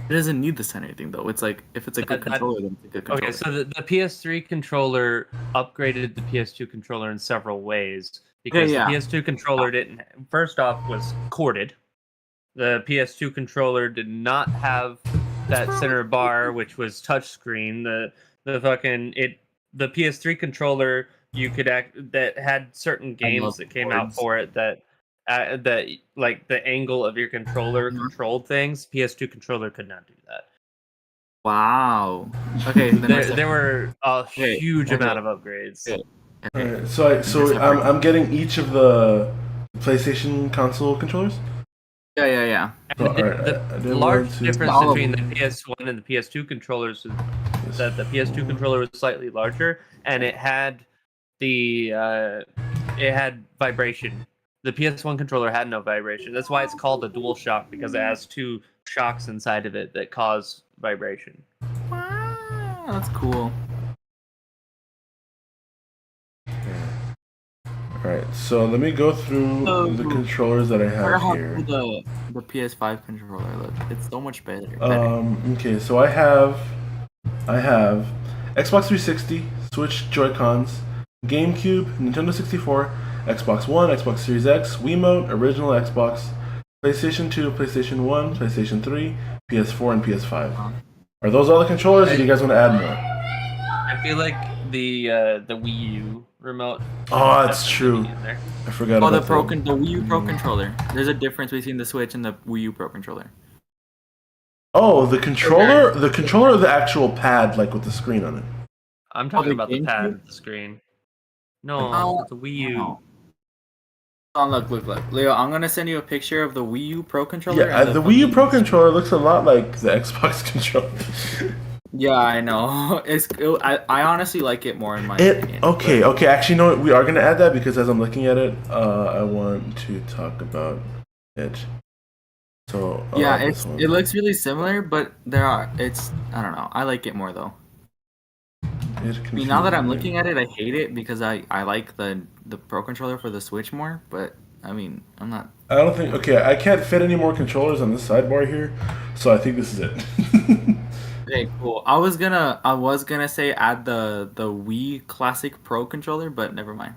It doesn't need the center thing though. It's like if it's a good controller, then it's a good controller. Okay, so the PS3 controller upgraded the PS2 controller in several ways because Yeah, yeah. the PS2 controller didn't. First off, was corded. The PS2 controller did not have that center bar, which was touchscreen. The PS3 controller you could that had certain games that came out boards. for it that like the angle of your controller controlled things. PS2 controller could not do that. Wow. Okay. Then There were a Okay, huge okay. amount of upgrades. Okay. Alright, so I'm getting each of the PlayStation console controllers. Yeah. So, And alright, I did large 1, 2, difference all of between the them. PS1 and the PS2 controllers is that the PS2 controller was slightly larger and it had vibration. The PS1 controller had no vibration. That's why it's called a DualShock, because it has 2 shocks inside of it that cause vibration. Wow, that's cool. Alright, so let me go through the controllers that I have here. The PS5 controller look. It's so much better. Okay, so I have Xbox 360, Switch Joy-Cons, GameCube, Nintendo 64, Xbox One, Xbox Series X, Wiimote, original Xbox, PlayStation 2, PlayStation 1, PlayStation 3, PS4, and PS5. Are those all the controllers, or do you guys want to add more? I feel like the Wii U remote. Oh, that's definitely true. be in there. I forgot Oh, about the that. the Wii U Pro controller. There's a difference between the Switch and the Wii U Pro controller. Oh, the controller or the actual pad, like with the screen on it. I'm talking the about the pad GameCube? with the screen. No, Oh, the Wii U. wow. Oh, look. Leo, I'm gonna send you a picture of the Wii U Pro controller. Yeah, and the Wii U Pro controller looks a lot like the Xbox controller. Yeah, I know. I honestly like it more in my It opinion. okay. Actually, you know what? We are gonna add that because as I'm looking at it, I want to talk about it. So Yeah, this one. it looks really similar, but I don't know. I like it more though. It I mean, now that I'm confuses me. looking at it, I hate it because I like the Pro controller for the Switch more. But I mean, I'm not. I don't think. Okay, I can't fit any more controllers on this sidebar here, so I think this is it. Okay, cool. I was gonna say add the Wii Classic Pro controller, but never mind.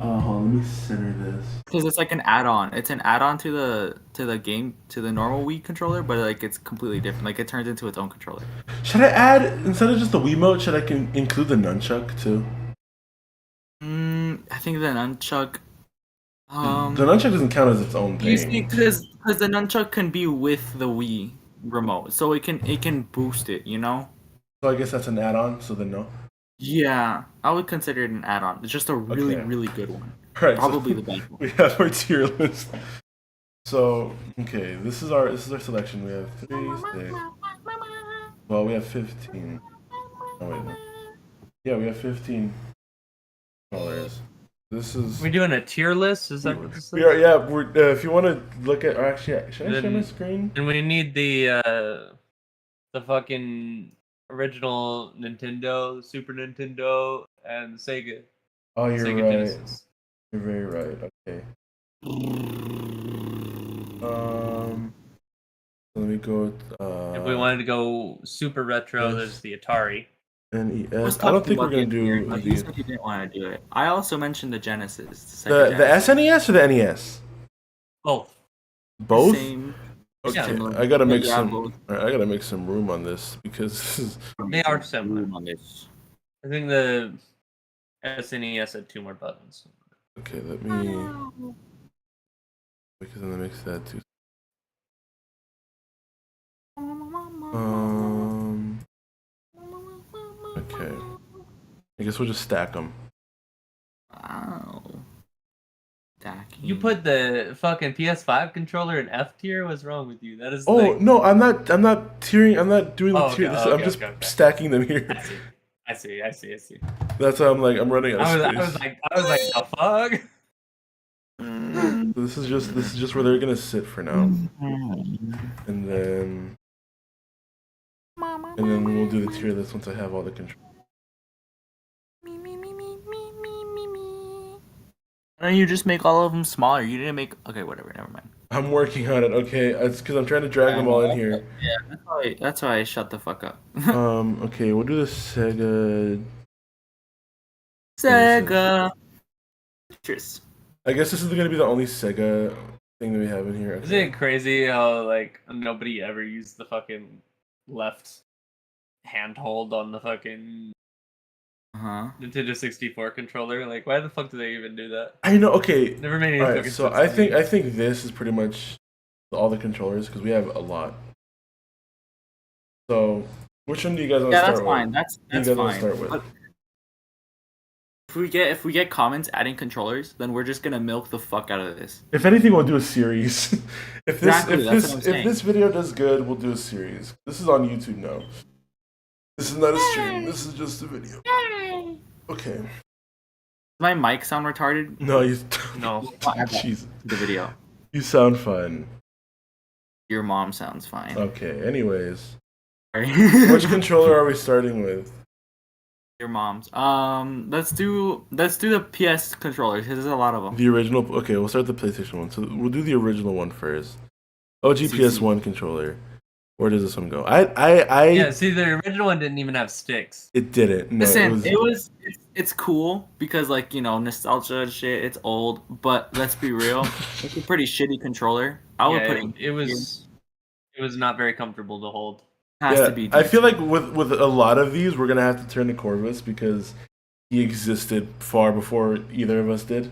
Hold on, let me center this. Because it's like an add-on. It's an add-on to the game to the normal Wii controller, but like it's completely different. Like it turns into its own controller. Should I add instead of just the Wiimote? Should I include the nunchuck too? I think the nunchuck. The nunchuck doesn't count as its own You see, thing. because the nunchuck can be with the Wii remote, so it can boost it. You know. So I guess that's an add-on. So then no. Yeah, I would consider it an add-on. It's just a really, Okay. really good one. All right, Probably so the best one. we have our tier list. So okay, this is our selection. We have 3, 6. Well, we have 15. Oh wait, no. Yeah, we have 15 colors. This is. We doing a tier list? Is that what this is? We are. Yeah, we're. If you want to look at, or actually, should I share my Then- screen? And we need the fucking original Nintendo, Super Nintendo, and Sega. Oh, you're Sega right. Genesis. You're very right. Okay. Let me go with, If we wanted to go super retro, yes. there's the Atari. NES. I don't think we're gonna do You the said you didn't want to do it. I also mentioned the Genesis. Sega the Genesis. SNES or the NES. Both. Both. Same. Okay, similar. I gotta make Yeah, some. both. Alright, I gotta make some room on this because this is. They are similar. On this. I think the SNES had 2 more buttons. Okay, let me. Because then I mix that too. Okay. I guess we'll just stack them. Wow. Stacking. You put the fucking PS5 controller in F tier? What's wrong with you? That is Oh like... no, I'm not tiering. I'm not doing the Oh, tier. okay, I'm okay, just okay, okay. stacking them here. I see. That's how I'm like. I'm running out of I space. was like, the fuck? So this is just where they're gonna sit for now, and then we'll do the tier list once I have all the control. Why don't you just make all of them smaller? You didn't make. Okay, whatever. Never mind. I'm working on it. Okay, it's because I'm trying to drag them all in here. Yeah, that's why I shut the fuck up. Okay, we'll do the Sega. Sega. Tris. I guess this is gonna be the only Sega thing that we have in here. Isn't it crazy how like nobody ever used the fucking left handhold on the fucking Uh-huh. Nintendo 64 controller? Like, why the fuck do they even do that? I know. Okay. Never made any All right. fucking So sense I to me. think this is pretty much all the controllers because we have a lot. So which one do you guys want to Yeah, start that's with? fine. That's Who do you guys wanna fine. start with? But if we get comments adding controllers, then we're just gonna milk the fuck out of this. If anything, we'll do a series. if Exactly, that's what I'm if saying. this video does good, we'll do a series. This is on YouTube now. This is not a stream. This is just a video. Okay. Does my mic sound retarded? No, you. No. Jeez. The video. You sound fine. Your mom sounds fine. Okay. Anyways, Sorry. which controller are we starting with? Your mom's. Let's do the PS controllers. 'Cause there's a lot of them. The original. Okay, we'll start the PlayStation one. So we'll do the original one first. OG CC. PS1 controller. Where does this one go? I. Yeah, see, the original one didn't even have sticks. It didn't. No, Listen, it was. it's cool because like nostalgia and shit. It's old, but let's be real, it's a pretty shitty controller. I would Yeah, put it was not very comfortable to hold. has Yeah, to be. I feel like with a lot of these, we're gonna have to turn to Corvus because he existed far before either of us did.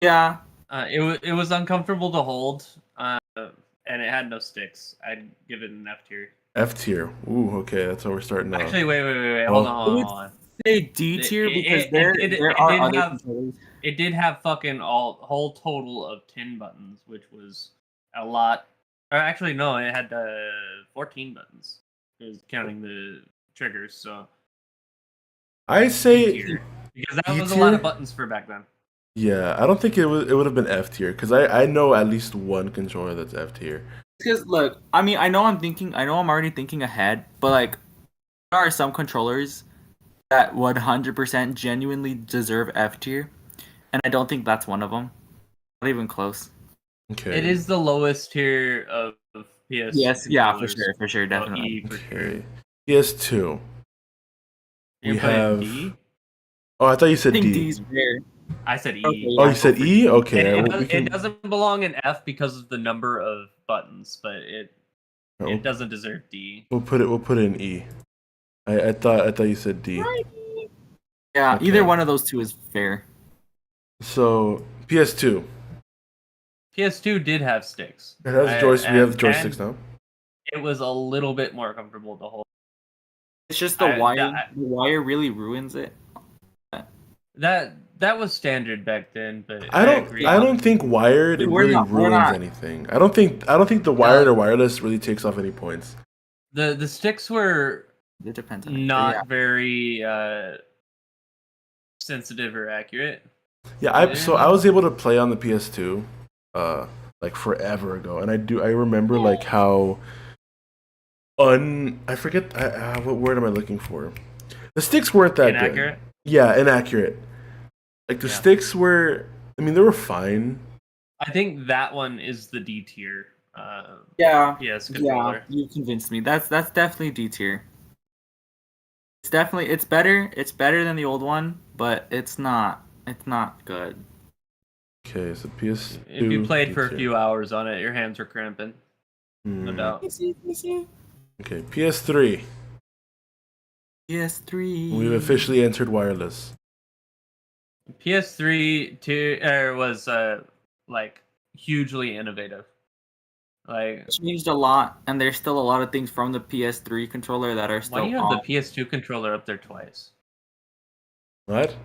Yeah. It was uncomfortable to hold, and it had no sticks. I'd give it an F tier. F tier. Ooh, okay, that's how we're starting now. Actually, wait, Oh. hold on. Say D tier It- because it- there it- there it are did other have- controllers. It did have fucking whole total of 10 buttons, which was a lot. Or actually, no, it had 14 buttons. It was counting the triggers, so I say tier. Because that E was a lot tier? of buttons for back then. Yeah, I don't think it would have been F tier because I know at least one controller that's F tier. Because look, I mean, I know I'm already thinking ahead, but like, there are some controllers that 100% genuinely deserve F tier, and I don't think that's one of them. Not even close. Okay. It is the lowest tier of PS. Yes, yeah, for controllers. sure, So definitely. E for sure. Okay. PS2. You're We putting have. D? Oh, I thought you I said think D. D's rare. I said E. Okay, Oh, yeah, you said go for E? Okay. It, we does, can- it doesn't belong in F because of the number of buttons, but we'll, it doesn't deserve D. we'll put it in E. I thought you said D. Yeah, Okay. either one of those two is fair. So PS2. PS2 did have sticks. It has we have joysticks and now. It was a little bit more comfortable to hold. It's just the wire. The wire really ruins it. That was standard back then, but I agree. don't think wired We're really not- we're ruins not. anything. I don't think the wired or wireless really takes off any points. The sticks were It depends on it. not very sensitive or accurate. Yeah, I was able to play on the PS2 like forever ago, and I remember like how I forget what word am I looking for? The sticks weren't that Inaccurate. good. Yeah, inaccurate. Like the Yeah. sticks were, I mean, they were fine. I think that one is the D tier. Yeah. PS Yeah, controller. you convinced me. That's definitely D tier. It's better. It's better than the old one, but it's not good. Okay, so PS2. If you played for a D2. few hours on it, your hands were cramping. No Hmm. doubt. Okay, PS3. PS3. We've officially entered wireless. PS3 was like hugely innovative. Like, changed a lot, and there's still a lot of things from the PS3 controller that are still why do you have on. the PS2 controller up there twice? What?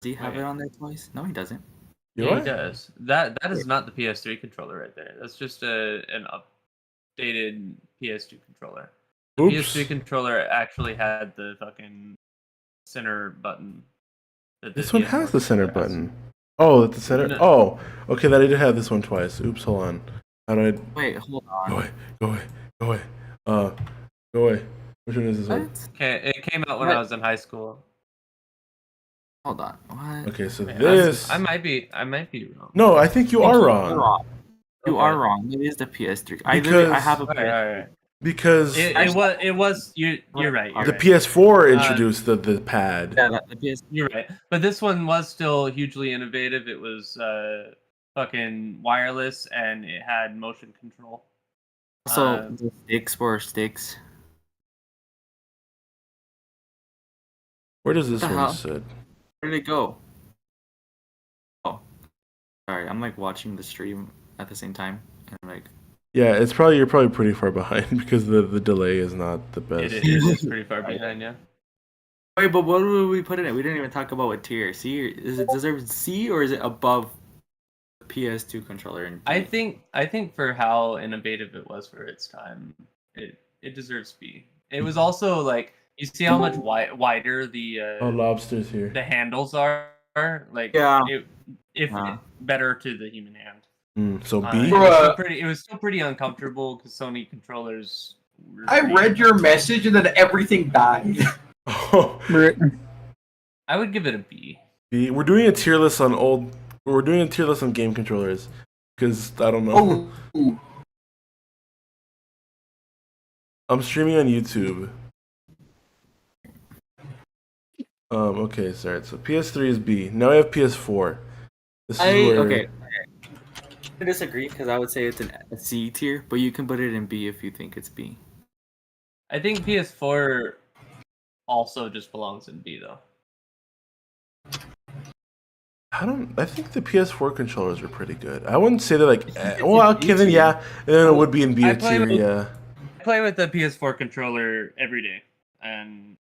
Does he have Wait. it on there twice? No, he doesn't. You Yeah, what? he does. That is not the PS3 controller right there. That's just an updated PS2 controller. The Oops. PS3 controller actually had the fucking center button. that the This one PS4 has the center controller has. button. Oh, at the center. No. Oh, okay. That I did have this one twice. Oops. Hold on. How do I? Wait, hold on. Go away. Go away. Go away. Go away. Which one is this one? What? Okay, it came out when What? I was in high school. Hold on. What? Okay, so Wait, this. I might be wrong. No, I think you are wrong You Okay. are wrong. It is the PS3. Because- I have a Alright, alright. because It was you're right. You're the right. PS4 introduced the pad. Yeah, the PS. You're right. But this one was still hugely innovative. It was fucking wireless and it had motion control. So the sticks were sticks. Where does this What the one hell? sit? Where did it go? Oh, sorry. I'm like watching the stream at the same time, and I'm like, Yeah, you're probably pretty far behind because the delay is not the best. It is pretty far behind, yeah. wait, but what would we put in it? We didn't even talk about what tier. C? Is it deserve C or is it above the PS2 controller? And I think for how innovative it was for its time, it deserves B. It was also like you see how much wider Oh, lobsters here. the handles are. Like Yeah. if Uh. better to the human hand. So It B. was still pretty uncomfortable because Sony controllers. Were I pretty read your uncomfortable. message and then everything died. Oh, I would give it a B. B. We're doing a tier list on old. We're doing a tier list on game controllers because I don't know. Oh, I'm streaming on YouTube. Okay, sorry. So PS3 is B. Now we have PS4. This is where. okay. I disagree because I would say it's a C tier, but you can put it in B if you think it's B. I think PS4 also just belongs in B though. I think the PS4 controllers are pretty good. I wouldn't say they're like. Well, okay, then yeah, and then it would be in B I play tier. with- Yeah. I play with the PS4 controller every day, and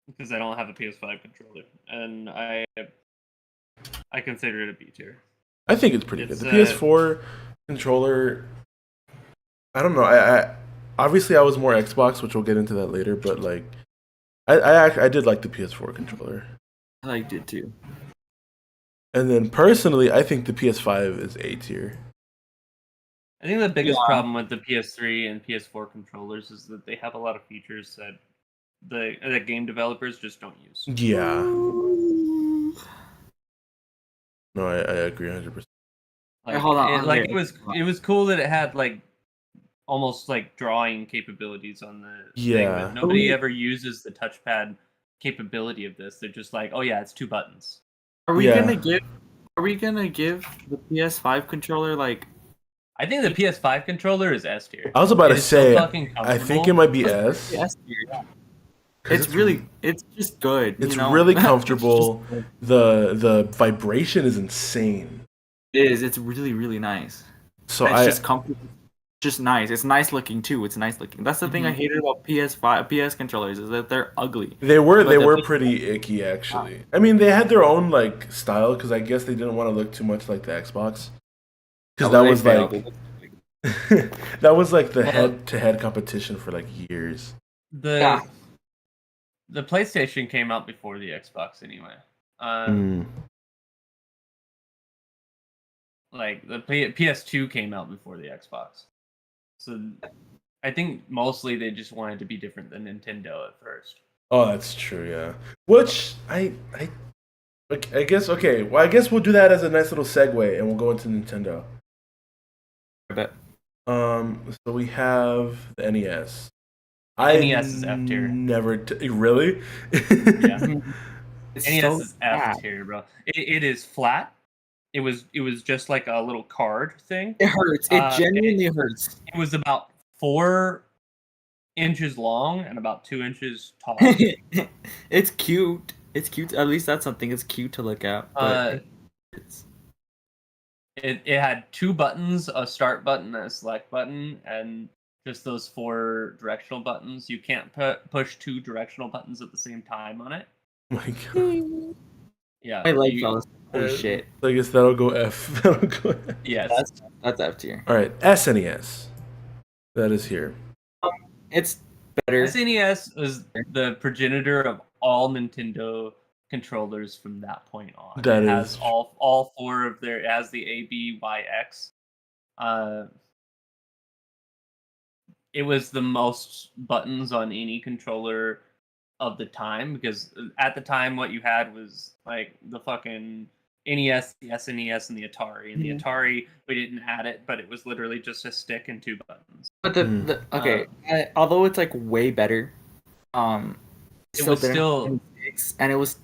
because I don't have a PS5 controller, and I consider it a B tier. I think it's pretty It's, good. The PS4 controller. I don't know. I obviously I was more Xbox, which we'll get into that later. But like, I did like the PS4 controller. I liked it too. And then personally, I think the PS5 is A tier. I think the biggest Yeah. problem with the PS3 and PS4 controllers is that they have a lot of features that the game developers just don't use. Yeah. No, I agree 100%. Like, hold on, like wait. it was cool that it had like almost like drawing capabilities on the thing, Yeah. but nobody ever uses the touchpad capability of this. They're just like, oh yeah, it's 2 buttons. Are we Yeah. gonna give? Are we gonna give the PS5 controller like? I think the PS5 controller is S tier. I was about to It is so say, fucking I think it comfortable. might be S. S tier, yeah. 'cause It's really, it's just good. it's you know? really It's just comfortable. good. The vibration is insane. It is. It's really, really nice. So It's I just comfortable. Just nice. It's nice looking too. It's nice looking. That's the thing I hated about PS controllers is that they're ugly. they were But pretty icky actually. I mean, they had their own like style because I guess they didn't want to look too much like the Xbox. Because that They was failed. like that was like the Well- head-to-head competition for like years. The PlayStation came out before the Xbox anyway. Like the PS2 came out before the Xbox. So I think mostly they just wanted to be different than Nintendo at first. Oh, that's true. Yeah. Which I guess okay. Well, I guess we'll do that as a nice little segue, and we'll go into Nintendo. I bet. So we have the NES. NES is F tier. Never really. Yeah. It's NES so is F bad. tier, bro. It is flat. It was just like a little card thing. It hurts. It Uh, genuinely hurts. It was about 4 inches long and about 2 inches tall. It's cute. It's cute. At least that's something. It's cute to look at. But it's It had 2 buttons, a start button and a select button, and just those 4 directional buttons. You can't push 2 directional buttons at the same time on it. My God. Yeah. my leg you- fell. Holy shit. So I guess that'll go F. That'll go F. Yes. That's F tier. All right, SNES. That is here. It's better. SNES was the progenitor of all Nintendo controllers from that point on. That it has is all 4 of their. It has the A, B, Y, X. It was the most buttons on any controller of the time because at the time what you had was like the fucking NES, the SNES, and the Atari. And the Atari, we didn't add it, but it was literally just a stick and 2 buttons. But Mm. okay, although it's like way better, It was didn't still- have sticks, and it was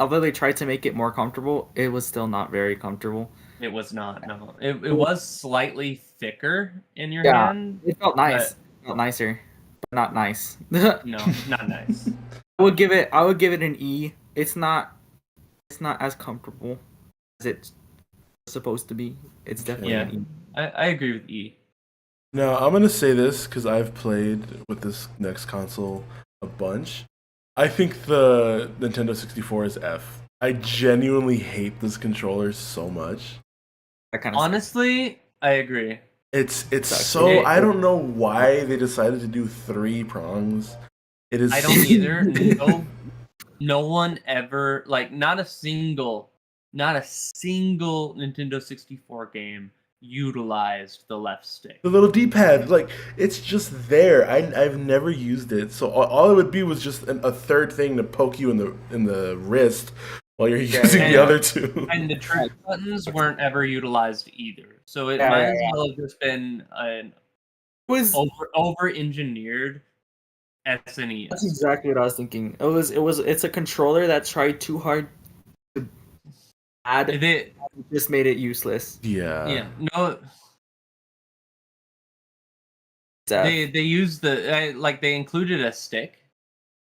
although they tried to make it more comfortable, it was still not very comfortable. It was not. No, it was slightly thicker in your Yeah. hand. It felt nice. It felt nicer, but not nice. No, not nice. I would give it an E. It's not as comfortable as it's supposed to be. It's definitely Yeah. an E. I agree with E. Now I'm gonna say this because I've played with this next console a bunch. I think the Nintendo 64 is F. I genuinely hate this controller so much. That kind of Honestly, I agree. It's Sucks. so I don't know why they decided to do 3 prongs. It is I don't either. No one ever not a single Nintendo 64 game utilized the left stick. the little D-pad, like it's just there. I've never used it, so all it would be was just a third thing to poke you in the wrist while you're using the yeah. other 2. And the trigger buttons weren't ever utilized either. So it Yeah, might yeah, as yeah. well have just been an It was. over engineered That's SNES. exactly what I was thinking. It's a controller that tried too hard to add, They, just made it useless. yeah, no, It's F. they used they included a stick,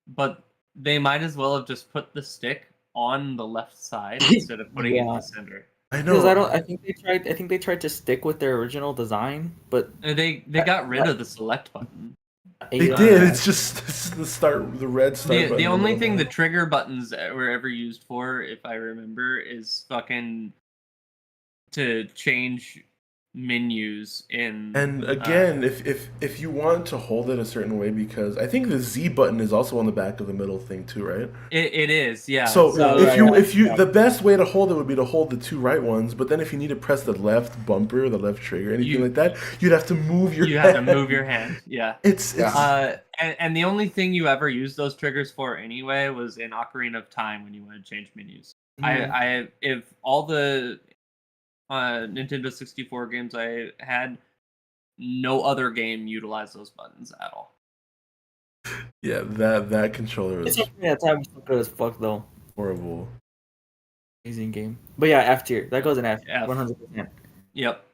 but they might as well have just put the stick on the left side instead of putting it in Yeah. the center. I Because know. I think they tried to stick with their original design, but They got rid of the select button. They did. It's just the red start The button. only thing the trigger buttons were ever used for, if I remember, is fucking to change menus in. And again, if you want to hold it a certain way, because I think the Z button is also on the back of the middle thing too, right? It is, yeah. So yeah, if you yeah. the best way to hold it would be to hold the two right ones, but then if you need to press the left bumper, the left trigger, anything like that, you'd have to move your you hand. have to move your hand. Yeah. It's And the only thing you ever used those triggers for anyway was in Ocarina of Time when you want to change menus. I if all the Nintendo 64 games I had, no other game utilized those buttons at all. yeah, that controller It's is that time was so good as fuck though. horrible. Amazing game. But yeah, F tier. That goes in F. F. 100%. Yep.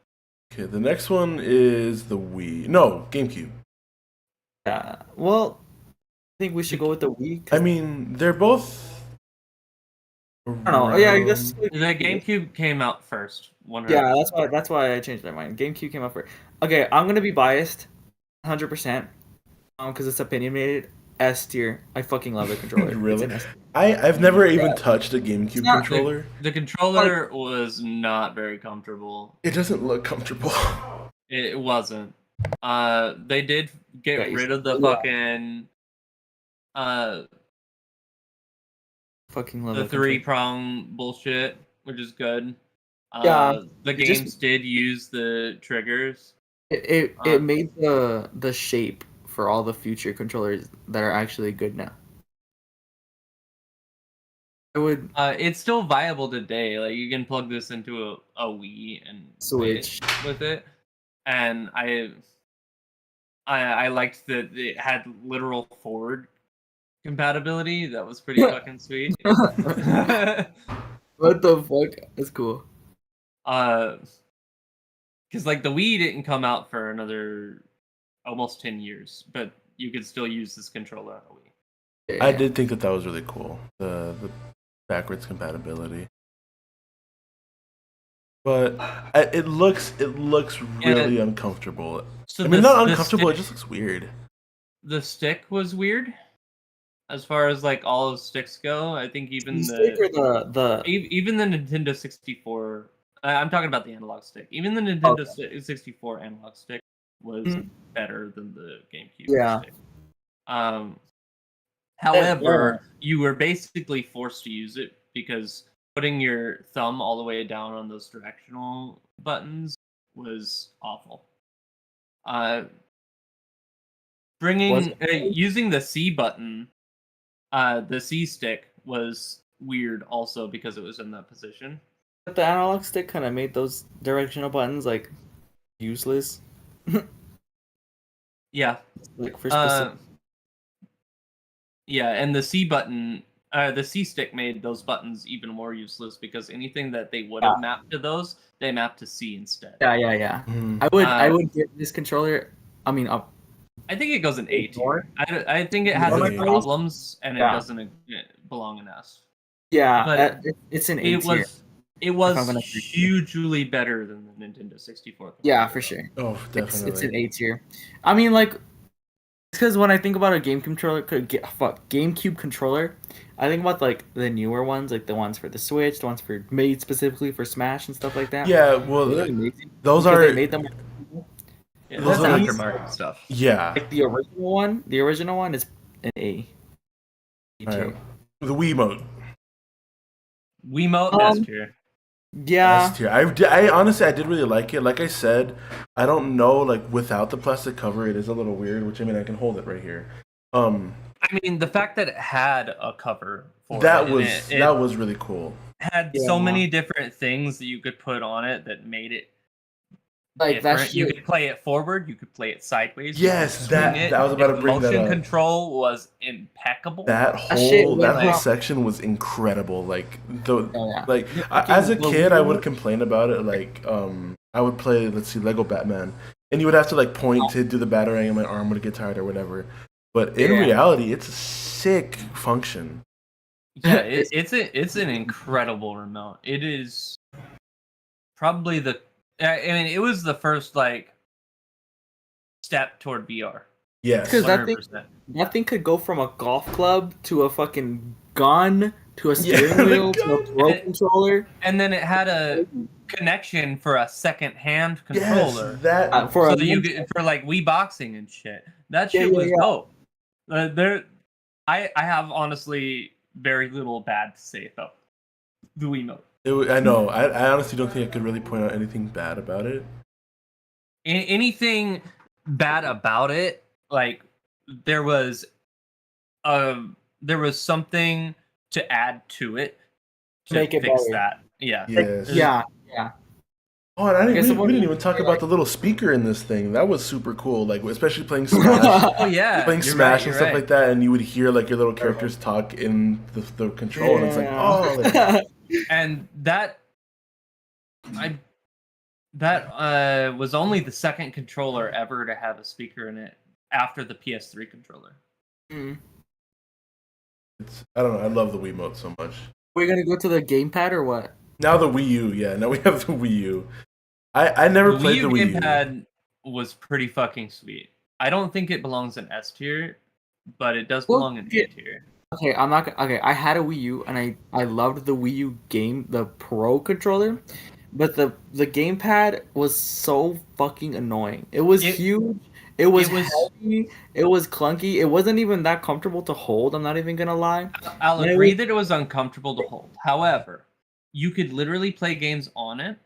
Okay, the next one is the Wii. No, GameCube. Yeah. Well, I think we should go with the Wii. 'cause- I mean, they're both. I don't know. Yeah, I guess. The GameCube came out first. 100%. Yeah, that's why I changed my mind. GameCube came out first. Okay, I'm gonna be biased, 100%. Because it's opinionated. S tier. I fucking love the controller. Really? It's an S tier. I've never even touched a GameCube not- controller. The controller was not very comfortable. It doesn't look comfortable. It wasn't. They did get Yeah, you rid of the said- fucking Fucking love the that controller. 3-prong bullshit, which is good. Yeah, The it just- games did use the triggers. It made the shape for all the future controllers that are actually good now. I would It's still viable today. Like you can plug this into a Wii and play Switch. with it, and I liked that it had literal forward compatibility. That was pretty fucking sweet. What the fuck? That's cool. Because like the Wii didn't come out for another almost 10 years, but you could still use this controller on a Wii. I did think that was really cool. The backwards compatibility. But it looks really uncomfortable. So I mean, the- not the uncomfortable. It stick- just looks weird. The stick was weird, as far as like all of sticks go. I think even The stick or the even the Nintendo 64. I'm talking about the analog stick. Even the Nintendo 64 analog stick was Mhm. better than the GameCube Yeah. stick. However, you were basically forced to use it because putting your thumb all the way down on those directional buttons was awful. Using the C button, the C stick was weird also because it was in that position. the analog stick kind of made those directional buttons like useless. Yeah. Like for specific. Yeah, and the C button, the C stick made those buttons even more useless because anything that they would have mapped to those, they mapped to C instead. Yeah. Mhm. I would give this controller. I mean, I think it goes in A tier. More? I think it has its Really? problems and it Yeah. doesn't belong in S. yeah, But it's an A It tier. it I'm was gonna agree. hugely better than the Nintendo 64. Yeah, for sure. Oh, It's definitely. an A tier. I mean, like, because when I think about a GameCube controller, I think about like the newer ones, like the ones for the Switch, the ones for made specifically for Smash and stuff like that. Yeah, well, They're amazing those because are they made them. Yeah, Those that's are- aftermarket stuff. yeah. Like the original one is an A. Alright. The Wiimote. Wiimote Um, S tier. Yeah. S tier. I honestly I did really like it. Like I said, I don't know, like without the plastic cover, it is a little weird. Which I mean, I can hold it right here. I mean, the fact that it had a cover for That it, was and it that was really cool. had Yeah. so many different things that you could put on it that made it Like that different. You shit. could play it forward, you could play it sideways. you Yes, could swing that- it. I was about to The bring that motion up. control was impeccable. That shit whole went whole out. section was incredible. Like the Oh, yeah. like as a kid, I would complain about it. Like I would play Lego Batman, and you would have to like point to do the batarang, and my arm would get tired or whatever. But in Yeah. reality, it's a sick function. Yeah, it's an incredible remote. It is probably I mean, it was the first like step toward VR. Yes. 'Cause that 100%. That thing could go from a golf club to a fucking gun to a Yeah, steering the wheel to a gun. pro controller. And then it had connection for a second-hand controller. Yes, that. For So a that you get for like Wii boxing and shit. That Yeah, shit yeah, was yeah. dope. I have honestly very little bad to say about the Wiimote. I know. I honestly don't think I could really point out anything bad about it. Anything bad about it, like there was something to add to it to Make it fix better. that. Yeah. Yes. Yeah. Oh, and we someone didn't needs even to talk say, about like- the little speaker in this thing. That was super cool. Like, especially playing Smash. Oh yeah. Playing you're Smash right, and you're stuff right. like that, and you would hear like your little characters talk in the control, and it's like, Yeah. oh, like, And that was only the second controller ever to have a speaker in it after the PS3 controller. Mm. I don't know. I love the Wiimote so much. We're gonna go to the gamepad or what? Now the Wii U, yeah. Now we have the Wii U. I never The Wii played U the Wii U. gamepad was pretty fucking sweet. I don't think it belongs in S tier, but it does Well, belong in yeah. A tier. Okay, I'm not gonna. Okay, I had a Wii U and I loved the Wii U game, the Pro controller, but the gamepad was so fucking annoying. It was It- huge. It was, it was- heavy. It was clunky. It wasn't even that comfortable to hold. I'm not even gonna lie. I'll Yeah, agree we- that it was uncomfortable to hold. However, you could literally play games on it,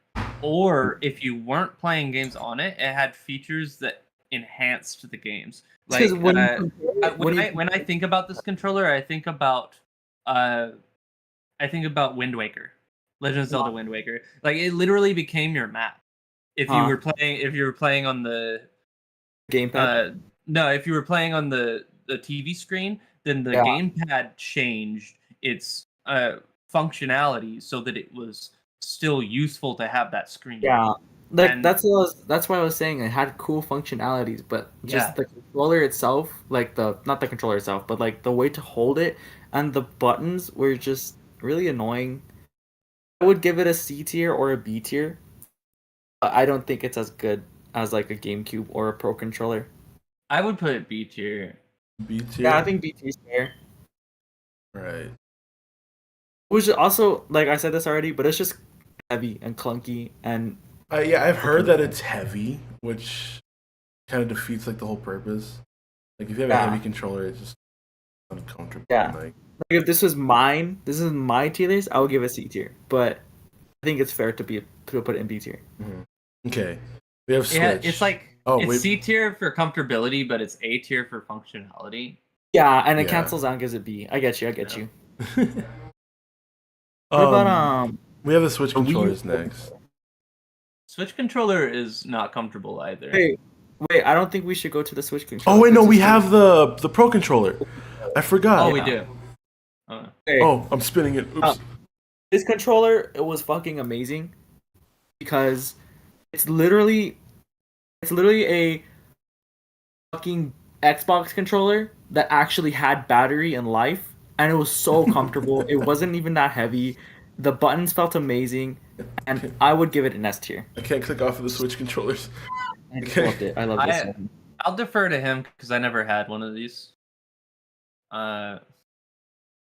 or if you weren't playing games on it, it had features that enhanced the games. Like Because when you uh, compare it- when you when I think about this controller, I think about Wind Waker, Legend of Zelda Wind Waker. Like it literally became your map. If you Huh. were playing on the gamepad. no, if you were playing on the TV screen, then the Yeah. gamepad changed its functionality so that it was still useful to have that screen. Yeah, like And- that's why I was saying it had cool functionalities, but just Yeah. the controller itself, like not the controller itself, but like the way to hold it and the buttons were just really annoying. I would give it a C tier or a B tier, but I don't think it's as good as like a GameCube or a Pro controller. I would put it B tier. B tier. Yeah, I think B tier is fair. Right. Which also, like I said this already, but it's just heavy and clunky and Yeah, I've heard that it's heavy, which kind of defeats like the whole purpose. Like if you have a Yeah. heavy controller, it's just uncomfortable. Yeah. and, like, if this is my tier list, I would give it C tier. But I think it's fair to put it in B tier. okay. We have Switch. Yeah, it's like Oh, it's wait. C tier for comfortability, but it's A tier for functionality. Yeah, and it Yeah. cancels out and gives it B. I get you. Yeah. What about We have the Switch the Wii U? controllers next. Switch controller is not comfortable either. Wait, I don't think we should go to the Switch controller. Oh wait, no, because we it's- have the Pro controller. I forgot. Oh, we Yeah. do. Okay, Oh, I'm spinning it. Oops. this controller, it was fucking amazing because it's literally a fucking Xbox controller that actually had battery and life, and it was so comfortable. It wasn't even that heavy. The buttons felt amazing, and I would give it an S tier. I can't click off of the Switch controllers. I Okay. loved it. I loved this I- one. I'll defer to him because I never had one of these.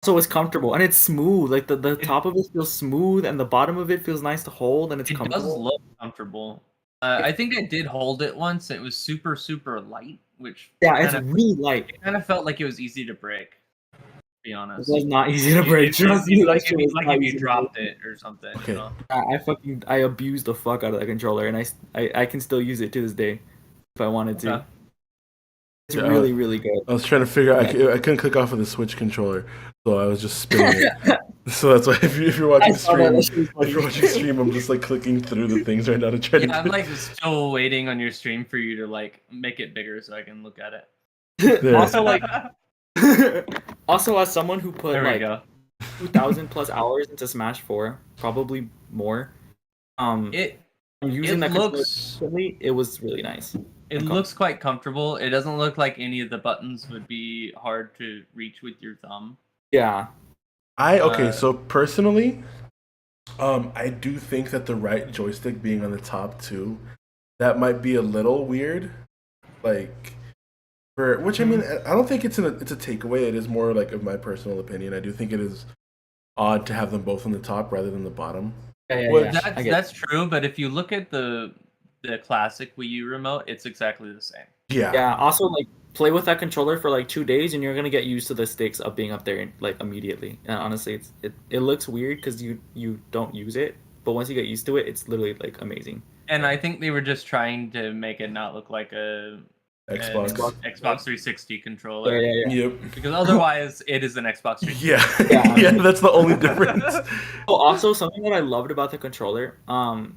So it's comfortable and it's smooth. Like the top of it feels smooth, and the bottom of it feels nice to hold, and it's It does comfortable. look comfortable. I think I did hold it once. It was super, super light, which Yeah, it's kind really light. of felt like it was easy to break. To be It honest, was not easy to break. Trust me, like, that shit was like not if easy you to dropped break. it or something. Okay. You know? I abused the fuck out of that controller, and I can still use it to this day if I wanted to. Okay. It's Yeah, really really good. I was trying to figure out. I couldn't click off of the Switch controller, so I was just spinning it. So that's why if you're watching I saw that. stream, That shit was if funny. you're watching stream, I'm just like clicking through the things right now to try to. Yeah, I'm get- like still waiting on your stream for you to like make it bigger so I can look at it. There. Also, like, also as someone who put there we like go. 2,000 plus hours into Smash 4, probably more. It Using it that controller looks consistently, it was really nice. it looks quite comfortable. It doesn't look like any of the buttons would be hard to reach with your thumb. Yeah. Okay, Uh, so personally, I do think that the right joystick being on the top two, that might be a little weird. Like, for which I mean, I don't think it's a takeaway. It is more like of my personal opinion. I do think it is odd to have them both on the top rather than the bottom. Yeah, Well, yeah. I get That's true, but if you look at the classic Wii U remote, it's exactly the same. Yeah. Yeah. Also, like, play with that controller for like 2 days, and you're gonna get used to the sticks of being up there like immediately. And honestly, it looks weird because you don't use it, but once you get used to it, it's literally like amazing. And I think they were just trying to make it not look like a Xbox. Xbox 360 controller. Yeah. Yep. Because otherwise, it is an Xbox 360. Yeah. Yeah. Yeah, that's the only difference. Oh, also something that I loved about the controller,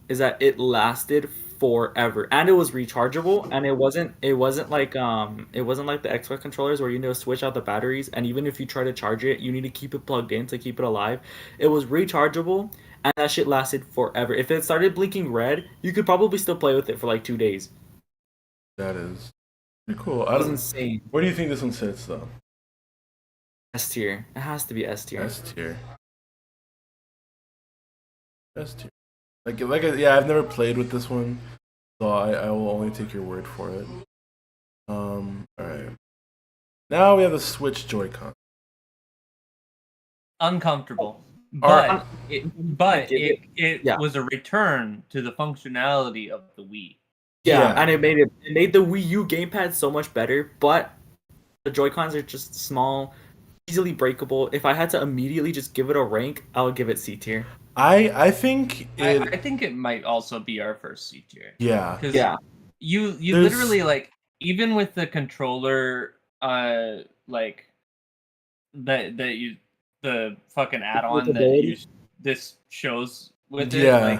is that it lasted forever, and it was rechargeable, and it wasn't like the Xbox controllers where you need to switch out the batteries, and even if you try to charge it, you need to keep it plugged in to keep it alive. It was rechargeable, and that shit lasted forever. If it started blinking red, you could probably still play with it for like 2 days. That is pretty cool. It was insane. Where do you think this one sits though? S tier. It has to be S tier. S tier. S tier. Yeah, I've never played with this one, so I will only take your word for it. All right. Now we have the Switch Joy-Con. Uncomfortable. Alright. But it Yeah. was a return to the functionality of the Wii. Yeah, Yeah. and it made the Wii U gamepad so much better, but the Joy-Cons are just small, easily breakable. If I had to immediately just give it a rank, I would give it C tier. I think it. I think it might also be our first C tier. Yeah. Because Yeah. you There's- literally like even with the controller like that you the fucking add-on that Capability? this shows with it, Yeah. like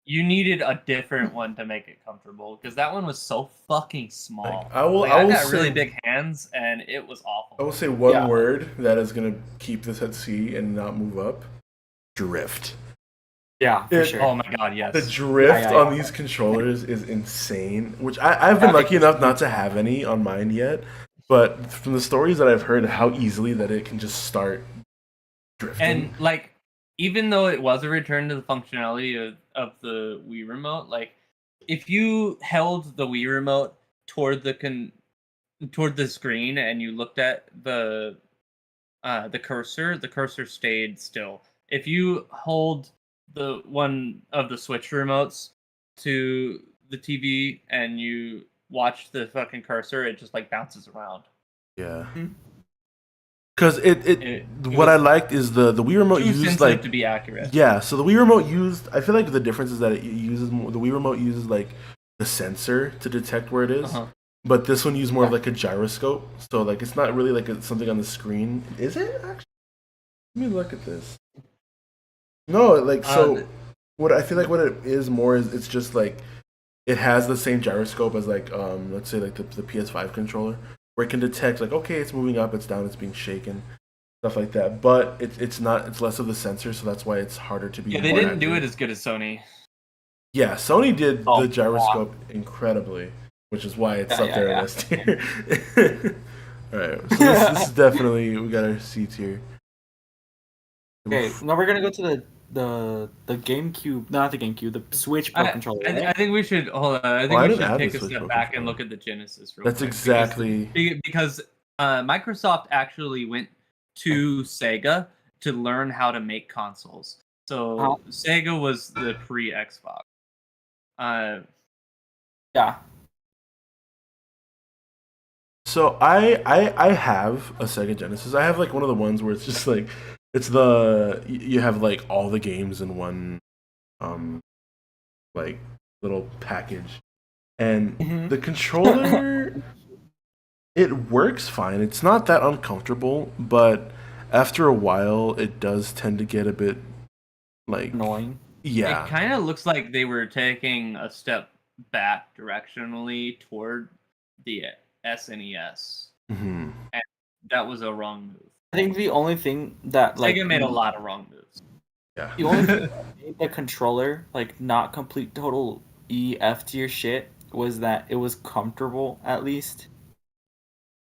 you needed a different one to make it comfortable because that one was so fucking small. I will- Like, I I've will got really say- big hands and it was awful. I will say one Yeah. word that is gonna keep this at C and not move up. Drift. Yeah, for It- sure. Oh my god, yes. The drift Yeah. on these controllers is insane. Which I've been lucky enough not to have any on mine yet, but from the stories that I've heard, how easily that it can just start drifting. And like, even though it was a return to the functionality of the Wii remote, like if you held the Wii remote toward the screen and you looked at the cursor stayed still. If you hold the one of the Switch remotes to the TV and you watch the fucking cursor, it just like bounces around. yeah. Mhm. Because It what was I liked is the Wii remote too used sensitive like to be accurate. yeah. So the Wii remote used. I feel like the difference is that it uses more, the Wii remote uses like the sensor to detect where it is, Uh-huh. but this one used more of like a gyroscope. So like it's not really like something on the screen. Is it actually? Let me look at this. No, like so. Uh, What I feel like what it is more is it's just like it has the same gyroscope as like let's say like the PS5 controller where it can detect like okay it's moving up, it's down, it's being shaken, stuff like that. But it's not, it's less of the sensor, so that's why it's harder to be. Yeah, they more didn't do it accurate. as good as Sony. Yeah, Sony did Oh, the gyroscope incredibly, which is why it's Yeah, up there yeah, in S tier. All right, so this is definitely we got our C tier. Okay, now we're gonna go to the GameCube, not the GameCube, the Switch Pro controller. Right? I think we should hold on. I think Oh, I we didn't should add take the a Switch step Pro back and controller. look at the Genesis. Real That's quick, exactly. because Microsoft actually went to Sega to learn how to make consoles. So Oh. Sega was the pre-Xbox. Yeah. So I have a Sega Genesis. I have like one of the ones where it's just like it's you have like all the games in one like little package. And Mhm. the controller it works fine. It's not that uncomfortable, but after a while it does tend to get a bit like Annoying. yeah. It kind of looks like they were taking a step back directionally toward the SNES. Mhm. That was a wrong move. I think the only thing that like Sega made a lot of wrong moves. Yeah. the only thing that made the controller like not complete total F tier shit was that it was comfortable at least.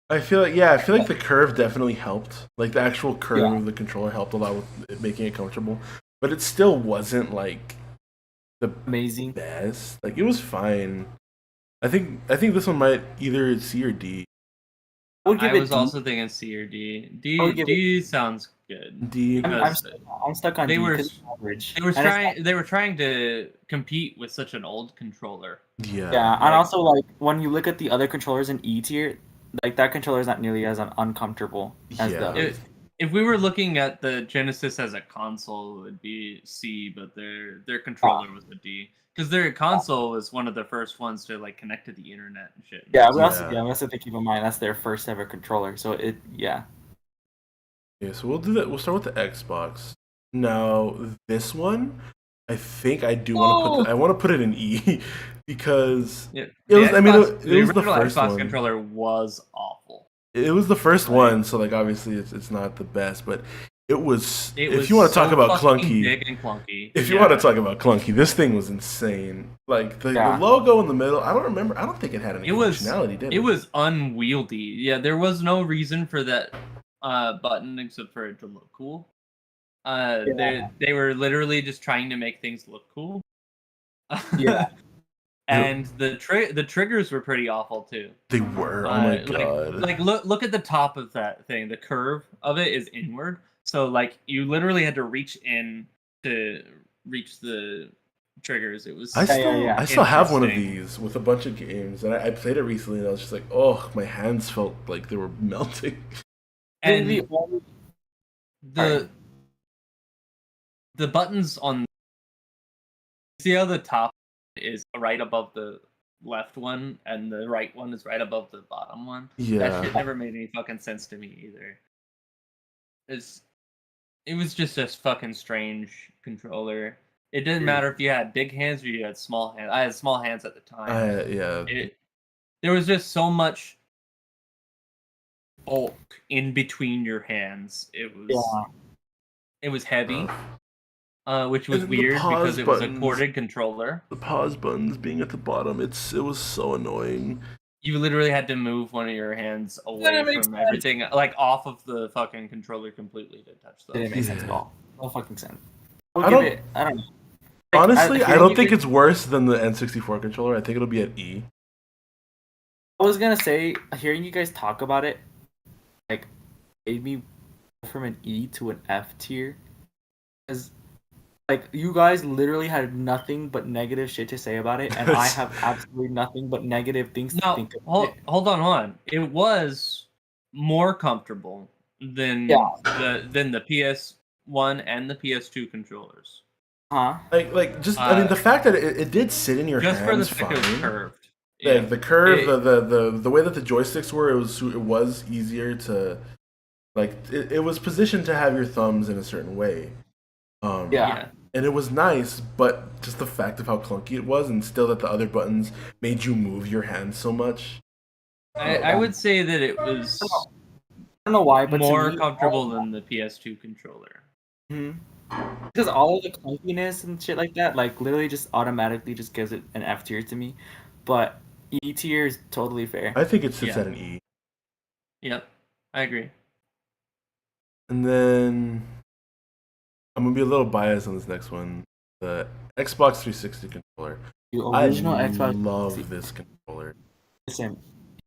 I feel like the curve definitely helped. Like the actual curve Yeah. of the controller helped a lot with it making it comfortable, but it still wasn't like the Amazing. best. Like it was fine. I think this one might either C or D. would give I it was D. also thinking C or D. I would give it- D sounds good. D. Because I'm stuck on they D were- 'cause it's average. They were And it's- trying. They were trying to compete with such an old controller. Yeah. Yeah, and also like when you look at the other controllers in E tier, like that controller is not nearly as uncomfortable as Yeah. the others. If we were looking at the Genesis as a console, it would be C, but their controller was a D because their console was one of the first ones to like connect to the internet and shit. Yeah, we Yeah. also have to keep in mind that's their first ever controller. So Yeah, so we'll do that. We'll start with the Xbox. Now, this one, I think I do want to put. I want to put it in E because Yeah, it was. I mean, it the was the original first Xbox one. controller was awful. It was the first Right. one, so like obviously it's not the best, but it was. It If was you want to talk so about fucking clunky, big and clunky. if you Yeah. want to talk about clunky, this thing was insane. Like the logo in the middle. I don't remember. I don't think it had any It was- functionality. Did it? It was unwieldy. Yeah, there was no reason for that button except for it to look cool. They were literally just trying to make things look cool. Yeah. And the triggers were pretty awful too. They were. Oh my Like- god. Like look at the top of that thing. The curve of it is inward. So like you literally had to reach in to reach the triggers. It was I still, yeah. I still have one of Interesting. these with a bunch of games, and I played it recently, and I was just like, oh, my hands felt like they were melting. and the only the buttons on see how the top is right above the left one and the right one is right above the bottom one. That Yeah, shit never made any fucking sense to me either. It was just a fucking strange controller. It didn't matter if you had big hands or you had small hands. I had small hands at the time. yeah. There was just so much bulk in between your hands. It was heavy, which was And the weird pause because it was a buttons. corded controller. The pause buttons being at the bottom, it was so annoying. You literally had to move one of your hands away That makes from sense. everything, like off of the fucking controller completely to touch those. didn't make sense at all. No fucking sense. I don't- don't know. Honestly, I hearing don't you think guys- it's worse than the N64 controller. I think it'll be at E. I was gonna say, hearing you guys talk about it, like, made me go from an E to an F tier. Because, like, you guys literally had nothing but negative shit to say about it, and I have absolutely nothing but negative things to No, think about it. hold on. It was more comfortable than than the PS1 and the PS2 controllers. Huh? Like just I mean the fact that it did sit in your Just for the hands fact it was fine. curved. Like the curve, It- the way that the joysticks were, it was easier to, like it was positioned to have your thumbs in a certain way. Yeah. And it was nice, but just the fact of how clunky it was, and still that the other buttons made you move your hands so much. I would say that it was I don't know why, but to more me, comfortable than the PS2 controller. Mhm. Because all of the clunkiness and shit like that, like literally just automatically just gives it an F tier to me. But E tier is totally fair. I think it sits Yeah. at an E. Yep, I agree. And then I'm gonna be a little biased on this next one. The Xbox 360 controller. The original I Xbox. love this controller. Listen,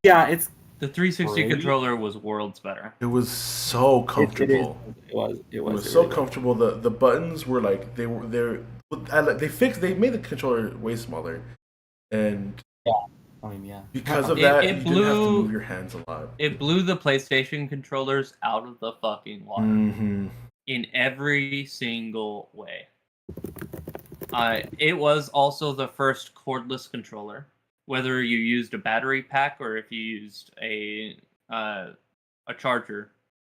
yeah, it's The 360 Really? controller was worlds better. It was so comfortable. It was. It was so comfortable. The buttons were like they made the controller way smaller, and I mean, yeah. because of It- that, it you didn't have to blew- move your hands a lot. It blew the PlayStation controllers out of the fucking water Mm-hmm. in every single way. It was also the first cordless controller, whether you used a battery pack or if you used a charger.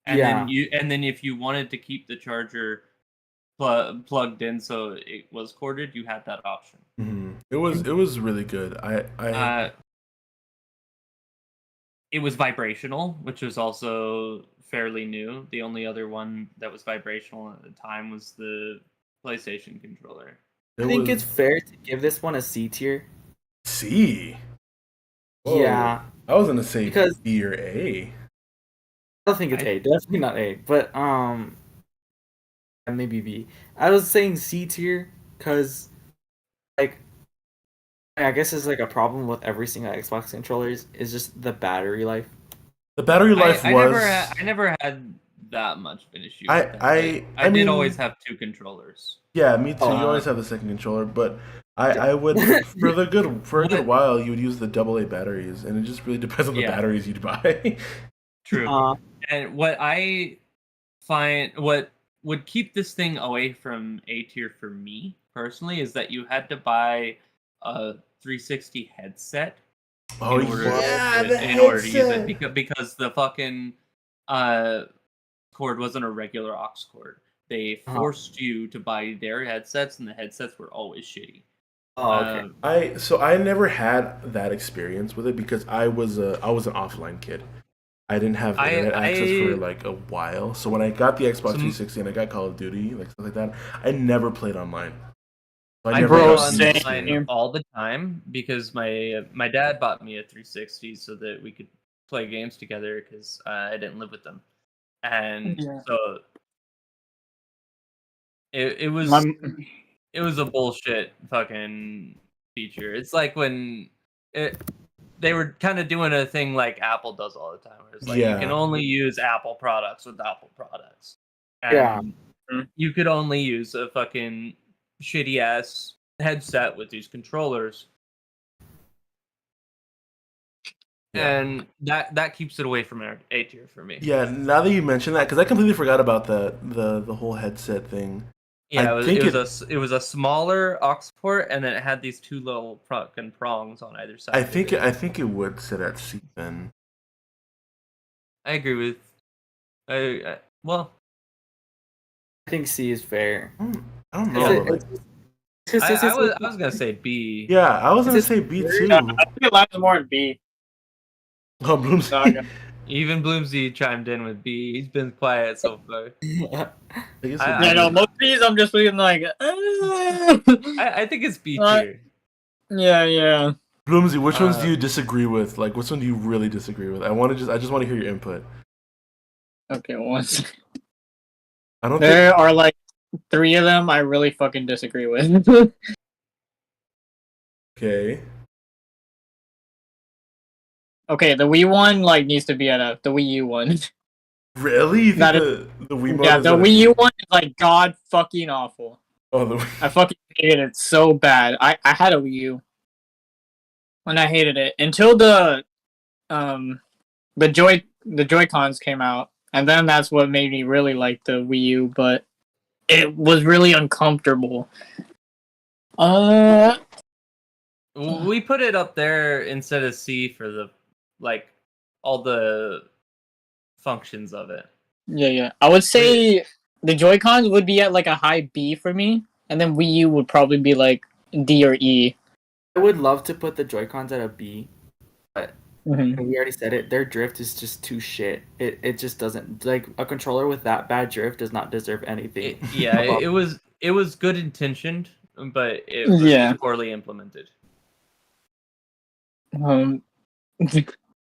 And then if you wanted to keep the charger plugged in so it was corded, you had that option. Mm-hmm. It was really good. It was vibrational, which was also fairly new. The only other one that was vibrational at the time was the PlayStation controller. I think it's fair to give this one a C tier. C. Whoa. Yeah, I was gonna say Because- B or A. I don't think it's A. Definitely not A. But maybe B. I was saying C tier because, like, I guess it's like a problem with every single Xbox controllers is just the battery life. The battery life I was. I never had that much of an issue. I- with that. I I mean- did always have 2 controllers. Yeah, me too. You Uh, always have the second controller, but I would for a good What- while you would use the AA batteries, and it just really depends on the Yeah. batteries you'd buy. True. Uh, And what I find what would keep this thing away from A tier for me personally is that you had to buy a 360 headset Oh in order yeah, the in order to use it headset. because the fucking cord wasn't a regular aux cord. They forced you to buy their headsets, and the headsets were always shitty. oh, okay. I never had that experience with it because I was an offline kid. I didn't have internet access for like a while. So when I got the Xbox 360 and I got Call of Duty, like stuff like that, I never played online. So I never played got used to online it. all the time because my dad bought me a 360 so that we could play games together because I didn't live with them, and Yeah. so it was it was a bullshit fucking feature. It's like when they were kind of doing a thing like Apple does all the time, where it's like you can Yeah. only use Apple products with Apple products. And Yeah. you could only use a fucking shitty ass headset with these controllers. Yeah. And that keeps it away from A tier for me. Yeah, now that you mention that, because I completely forgot about the whole headset thing. Yeah, I it think was a smaller aux port, and then it had these 2 little fucking prongs on either side. I of think it. I think it would sit at C then. I agree with. Well, I think C is fair. I don't Yeah, know. I was gonna say B. Yeah, I was gonna say B too. I think it lands more in B. Oh, Bloom's. Saga. Even Bloomsy chimed in with B. He's been quiet so far. I guess I- it'd Yeah, be- no, most B's I'm just being like, I think it's B tier. yeah. Bloomsy, which ones Uh, do you disagree with? Like, which one do you really disagree with? I just want to hear your input. Okay, once I don't think. there are like 3 of them I really fucking disagree with. Okay. Okay, the Wii one like needs to be at a the Wii U one. Really? You think That the Wii Yeah, is the at a- Wii U one is like god fucking awful. Oh, the I fucking hated it so bad. I had a Wii U, and I hated it until the Joy-Cons came out, and then that's what made me really like the Wii U. But it was really uncomfortable. We put it up there instead of C for the like all the functions of it. Yeah. I would say the Joy-Cons would be at like a high B for me, and then Wii U would probably be like D or E. I would love to put the Joy-Cons at a B. Mhm. We already said it. Their drift is just too shit. It just doesn't, like, a controller with that bad drift does not deserve anything. It was good intentioned, but it was Yeah. poorly implemented.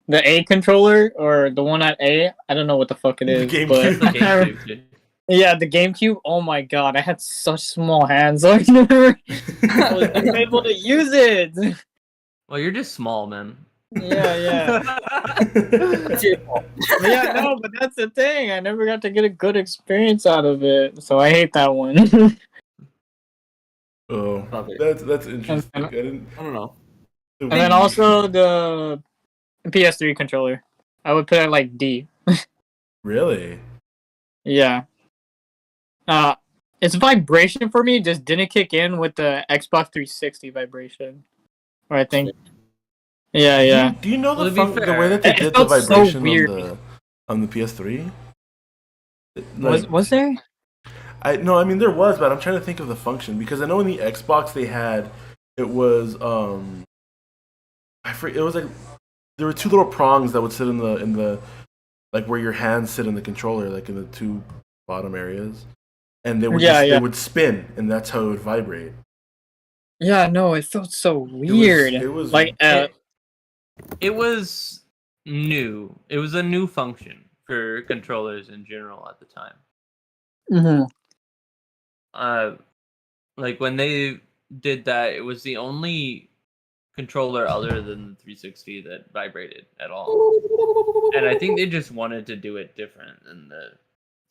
The A controller or the one at A, I don't know what the fuck it The is. GameCube. But That's the GameCube, too. yeah, the GameCube. Oh my god, I had such small hands. So I never was able to use it. Well, you're just small, man. Yeah. It's your fault. Yeah, no, but that's the thing. I never got to get a good experience out of it, so I hate that one. Oh, Love it. that's interesting. I didn't. I don't know. And then also the PS3 controller, I would put it like D. Really? Yeah. Its vibration for me just didn't kick in with the Xbox 360 vibration. Or I think. Yeah. Do you know Well, the to be the fair, way that they it did the felt so vibration weird. on the PS3? Like, Was there? I mean there was, but I'm trying to think of the function because I know in the Xbox they had it was it was like there were 2 little prongs that would sit in the like where your hands sit in the controller, like in the 2 bottom areas, and they would they would spin, and that's how it would vibrate. Yeah, no, it felt so weird. It was like It was new. It was a new function for controllers in general at the time. mhm. Like when they did that, it was the only controller other than the 360 that vibrated at all. And I think they just wanted to do it different than the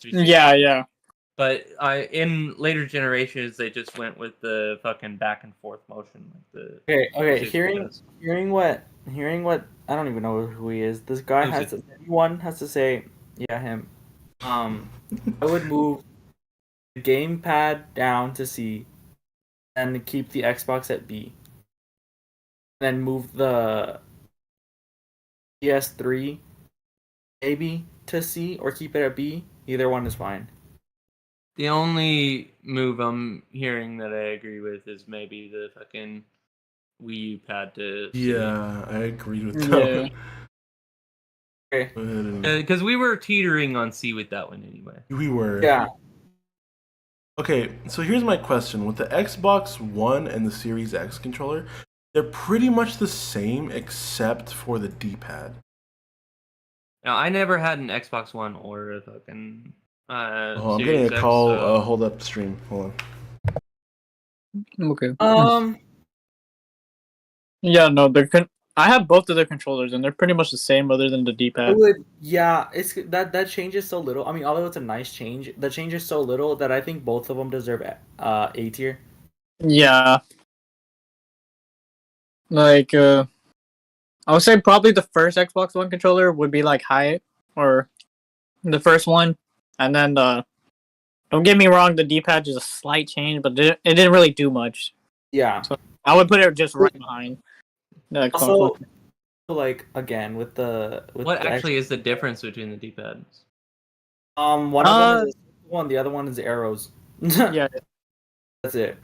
360. Yeah. But in later generations, they just went with the fucking back and forth motion. Like the Okay. 360 does. Hearing what I don't even know who he is. This guy Who's has to. Anyone has to say, yeah, him. I would move the gamepad down to C, and keep the Xbox at B. Then move the PS3 maybe to C or keep it at B. Either one is fine. The only move I'm hearing that I agree with is maybe the fucking Wii U pad to Yeah, I agreed with that Yeah. one. Okay. Go ahead and- because we were teetering on C with that one anyway. we were. Yeah. Okay, so here's my question. With the Xbox One and the Series X controller, they're pretty much the same except for the D-pad. Now I never had an Xbox One or a fucking Oh, I'm Series getting a X, call. so- Hold up, stream. Hold on. Okay. Yeah, no, I have both of the controllers, and they're pretty much the same, other than the D-pad. it's that changes so little. I mean, although it's a nice change, the change is so little that I think both of them deserve A tier. Yeah. Like, I would say probably the first Xbox One controller would be like high, or the first one, and then don't get me wrong, the D-pad is a slight change, but it didn't really do much. Yeah. I would put it just right behind the Xbox Also, One. like again with What the actually is the difference between the D-pads? one of them is one, the other one is arrows. Yeah, That's it.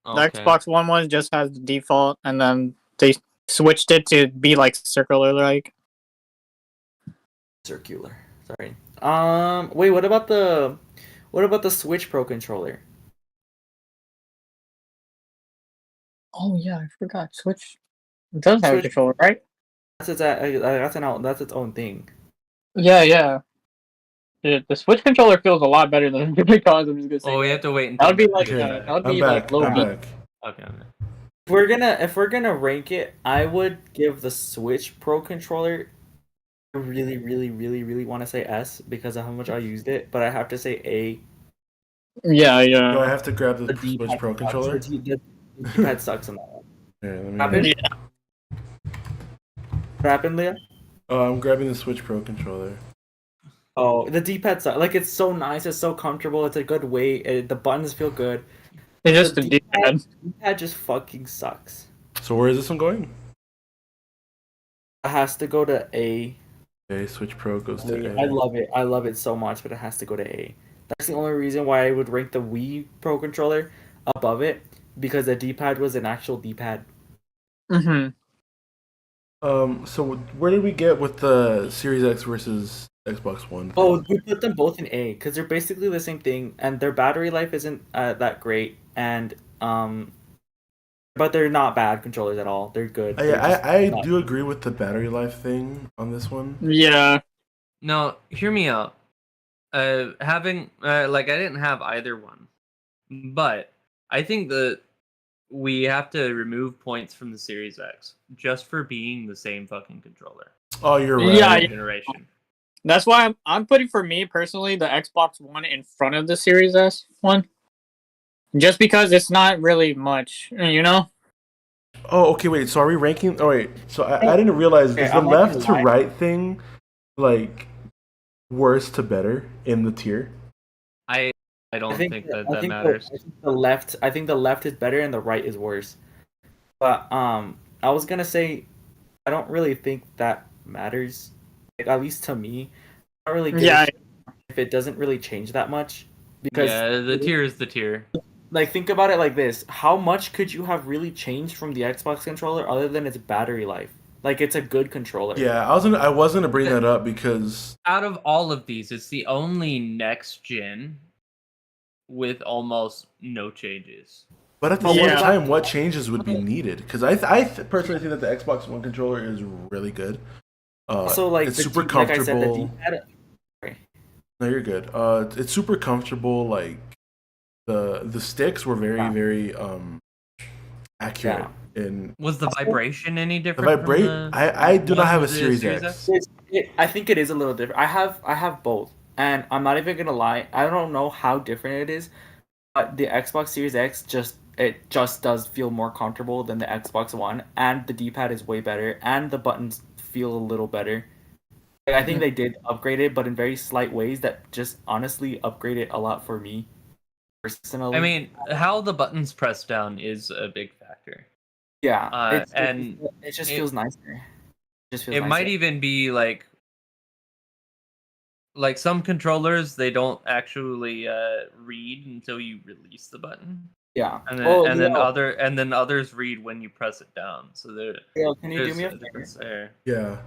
the Okay. Xbox One just has the default, and then they switched it to be like circular, like. Circular. Sorry. Wait. What about the Switch Pro controller? Oh yeah, I forgot. Switch. It does have a Switch- controller, right? That's its own thing. Yeah. The Switch controller feels a lot better than the Joy-Cons. I'm just gonna say. Oh, we have to wait until That would be the- like Okay, that would I'm be back. like low I'm key. back. Okay. If we're gonna rank it, I would give the Switch Pro controller. I really want to say S because of how much I used it, but I have to say A. Yeah. Do I have to grab the Switch D-pad Pro sucks. controller? The D-pad sucks on that one. Here, let me. Happened? What happened, Leah? Oh, I'm grabbing the Switch Pro controller. Oh, the D-pad sucks. Like it's so nice, it's so comfortable, it's a good weight. The buttons feel good. It's just The the D-pad. D-pad just fucking sucks. So where is this one going? It has to go to A. Okay, Switch Pro goes to A. I love it. I love it so much, but it has to go to A. That's the only reason why I would rank the Wii Pro controller above it because the D-pad was an actual D-pad. Mm-hmm. So where did we get with the Series X versus Xbox One? Oh, we put them both in A because they're basically the same thing, and their battery life isn't that great, and but they're not bad controllers at all. They're good. They're just I not- do agree with the battery life thing on this one. Yeah. No, hear me out. Having like I didn't have either one, but I think that we have to remove points from the Series X just for being the same fucking controller. Oh, you're right. Yeah, Generation. That's why I'm putting, for me personally, the Xbox One in front of the Series S one. Just because it's not really much, you know? Oh, okay, wait. So are we ranking? Oh, wait. So I didn't realize, Okay, is the I'm not gonna left to lie. right thing like worse to better in the tier? I don't think that I think matters. I think the left is better and the right is worse. But I was gonna say, I don't really think that matters. Like, at least to me, I don't really give a Yeah. shit if it doesn't really change that much. Because Yeah, the tier is the tier. like think about it like this: how much could you have really changed from the Xbox controller other than its battery life? Like it's a good controller. Yeah, I was gonna bring that up because Out of all of these, it's the only next gen with almost no changes. but at the Yeah. same time, what changes would be needed? Because personally think that the Xbox One controller is really good. Also, like it's the super like I said, the comfortable. D-pad. No, you're good. It's super comfortable. Like the sticks were very Yeah. very accurate. Yeah. in Was the vibration any the different? vibrate. From the I do not one have a to the Series X. I think it is a little different. I have both, and I'm not even gonna lie. I don't know how different it is, but the Xbox Series X just does feel more comfortable than the Xbox One, and the D-pad is way better, and the buttons feel a little better. Like, I think they did upgrade it, but in very slight ways that just honestly upgrade it a lot for me personally. I mean, how the buttons press down is a big factor. yeah, and it just it- feels nicer. Just feels It might nicer. even be like some controllers they don't actually read until you release the button, Yeah. and then Oh, and then others read when you press it down. So Can you do there's me a a favor? difference there. Yeah.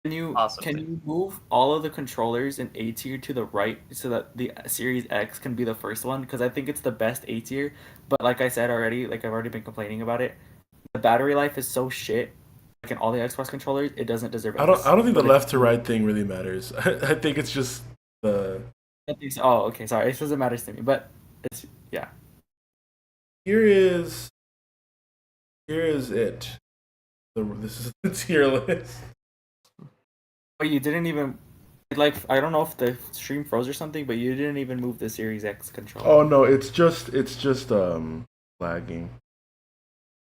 Possibly. Can you move all of the controllers in A tier to the right so that the Series X can be the first one? Because I think it's the best A tier. But like I said already, like I've already been complaining about it, the battery life is so shit. Like in all the Xbox controllers, it doesn't deserve. I don't think the But left to right thing really matters. I think it's just the I think so. Oh, okay, sorry. It doesn't matter to me, but it's yeah. here is it. This is the tier list. But you didn't even like. I don't know if the stream froze or something, but you didn't even move the Series X controller. Oh no, it's just lagging.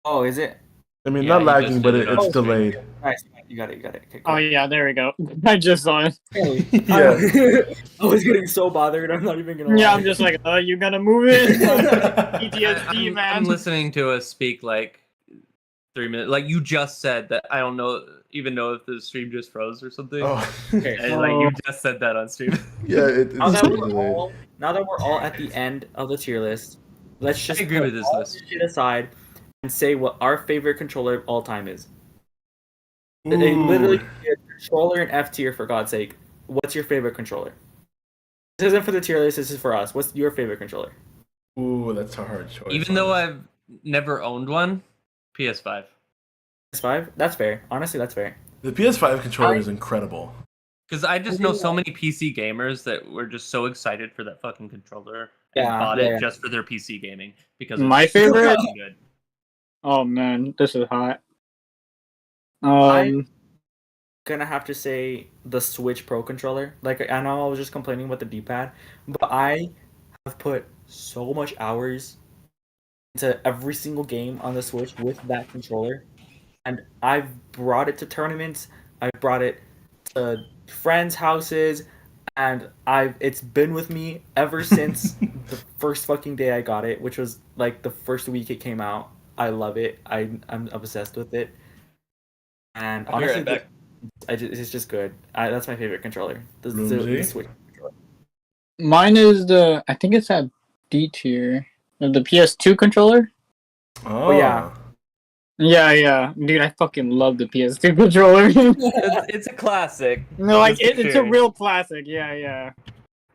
Oh, is it? I mean, Yeah, not you lagging, just but did it it's on stream. delayed. Nice. You got it. Okay, Oh cool. yeah, there we go. I just saw it. Yeah. I was getting so bothered. I'm not even gonna. Yeah, lie. I'm just like, you gonna move it? PTSD, I'm man. listening to us speak like 3 minutes. Like you just said that I don't even know if the stream just froze or something. Oh, Okay. And like you Oh. just said that on stream. yeah. It's Now that, so we're delayed. all, now that we're all at the end of the tier list, let's just I agree put with this all list. shit aside and say what our favorite controller of all time is. It Ooh. literally could be a controller in F tier, for God's sake. What's your favorite controller? This isn't for the tier list. This is for us. What's your favorite controller? Ooh, that's a hard choice. Even though I've never owned one, PS5. PS5. That's fair. Honestly, that's fair. the PS5 controller is incredible. Because I just know so many PC gamers that were just so excited for that fucking controller and Yeah, bought yeah. it just for their PC gaming because My it's so favorite? fucking good. Oh man, this is hot. Gonna have to say the Switch Pro controller. Like I know I was just complaining about the D-pad, but I have put so much hours into every single game on the Switch with that controller, and I've brought it to tournaments. I've brought it to friends' houses, and it's been with me ever since the first fucking day I got it, which was like the first week it came out. I love it. I'm obsessed with it, and I'll be honestly, right back. it's just good. That's my favorite controller. The Roomsy? Switch controller. Mine is I think it's at D tier. The PS2 controller. Oh, yeah. Yeah, dude, I fucking love the PS2 controller. It's a classic. No, like That's for it's a sure. real classic. Yeah.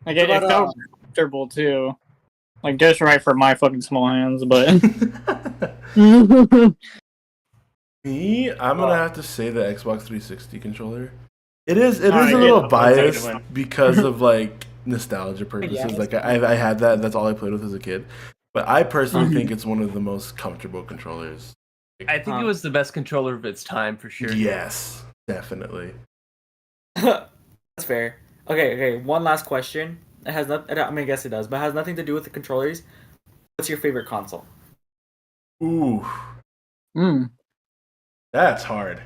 Like it But, felt comfortable too. Like just right for my fucking small hands, but. Me, I'm gonna have to say the Xbox 360 controller. It is a Alright, little yeah, biased I'll take because of like nostalgia purposes. Like I had that. That's all I played with as a kid. But I personally think it's one of the most comfortable controllers. I think it was the best controller of its time for sure. Yes, definitely. That's fair. Okay. One last question. It has not. I mean, I guess it does, but it has nothing to do with the controllers. What's your favorite console? Ooh, that's hard.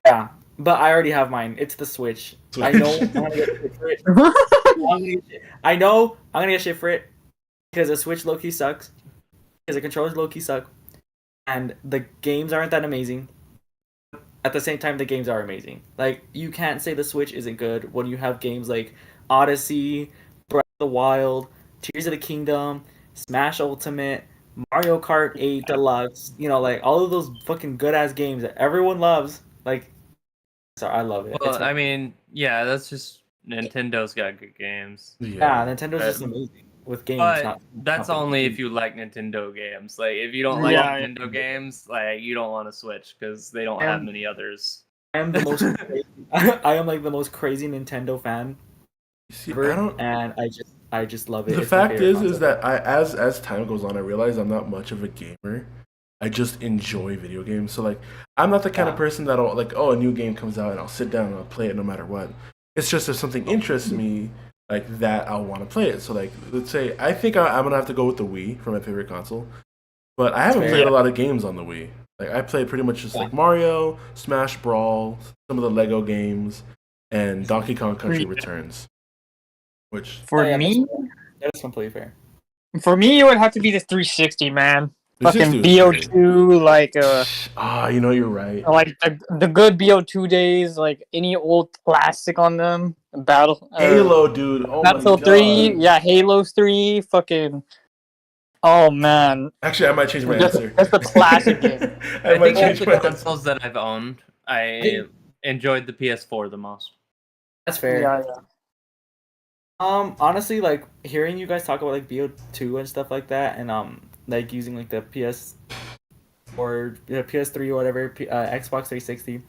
Yeah, but I already have mine. It's the Switch. I know I'm gonna get shit for it. I know I'm gonna get shit for it because the Switch low-key sucks. Because the controllers low-key suck. And the games aren't that amazing. At the same time, the games are amazing. Like, you can't say the Switch isn't good when you have games like Odyssey, Breath of the Wild, Tears of the Kingdom, Smash Ultimate, Mario Kart 8 Deluxe, like all of those fucking good-ass games that everyone loves. Like, sorry, I love it. Well, I mean, yeah, that's just Nintendo's got good games. Yeah, Nintendo's just amazing with games. But that's only if you like Nintendo games. Like, if you don't like Yeah, Nintendo games, like, you don't want to Switch because they don't have many others. I am the most. I am like the most crazy Nintendo fan See, ever, I don't. and I just love it. The It's my fact favorite is console. that as time goes on, I realize I'm not much of a gamer. I just enjoy video games. So like, I'm not the kind of person that'll like, oh, a new game comes out and I'll sit down and I'll play it no matter what. It's just if something interests me like that, I'll want to play it. So like, let's say I think I'm gonna have to go with the Wii for my favorite console, but I haven't played a lot of games on the Wii. Like I play pretty much just like Mario, Smash Brawl, some of the Lego games, and Donkey Kong Country Returns. Which For yeah, me, That's completely fair. it would have to be the 360, man. 360 Fucking was great. BO2, like you know you're right. like the good BO2 days, like any old classic on them. Halo, dude. Oh my Battlefield god. 3, yeah, Halo 3, fucking. Oh man, Actually, I might change my that's, answer. that's a classic game. I I might think of change the my answer. consoles that I've owned, I enjoyed the PS4 the most. That's fair. Yeah, yeah. Honestly, like hearing you guys talk about like BO2 and stuff like that, and like using like the PS or PS3 or whatever, Xbox 360,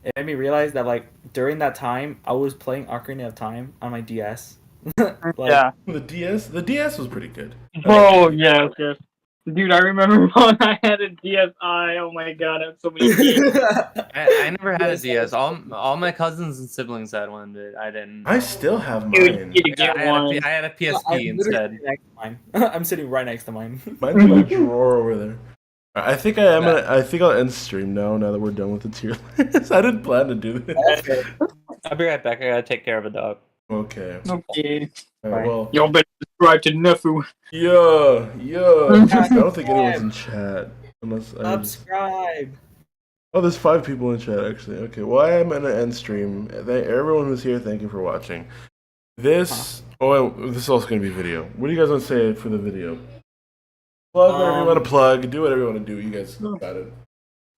it made me realize that like during that time I was playing Ocarina of Time on my DS. Like, Yeah. The DS was pretty good. Oh yes, yes. Dude, I remember when I had a DSi. Oh my god, I had so many games. I never had a DS. All my cousins and siblings had one, but I didn't. I still have Dude, mine. you need to get one. I had a I'm PSP literally instead. sitting next to mine. I'm sitting right next to mine. Mine's in my drawer over there. I think I am. I think I'll end stream now. Now that we're done with the tier list, I didn't plan to do this. I'll be right back. I gotta take care of a dog. Okay. Okay. All right, well, Y'all better subscribe to Nefu. yeah. I don't think anyone's in chat unless I. Subscribe. Oh, there's 5 people in chat actually. Okay, well I am gonna end stream. Everyone who's here, thank you for watching. This this is also gonna be video. What do you guys want to say for the video? Plug whatever you want to plug. Do whatever you want to do. You guys got it.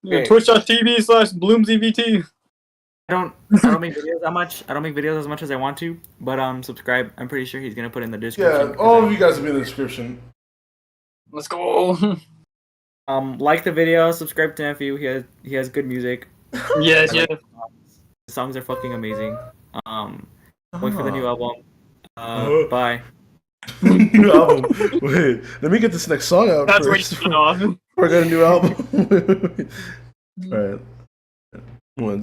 Yeah, Twitch.tv/BloomsEVT. I don't make videos that much. I don't make videos as much as I want to, but subscribe. I'm pretty sure he's gonna put in the description. Yeah, all of you guys will be in the description. Let's go. Like the video, subscribe to Nephew. He has good music. Yes, yes. The songs are fucking amazing. Wait for the new album. Bye. New album. Wait, let me get this next song out That's where you first. get off. Before I got a new album. All right. One.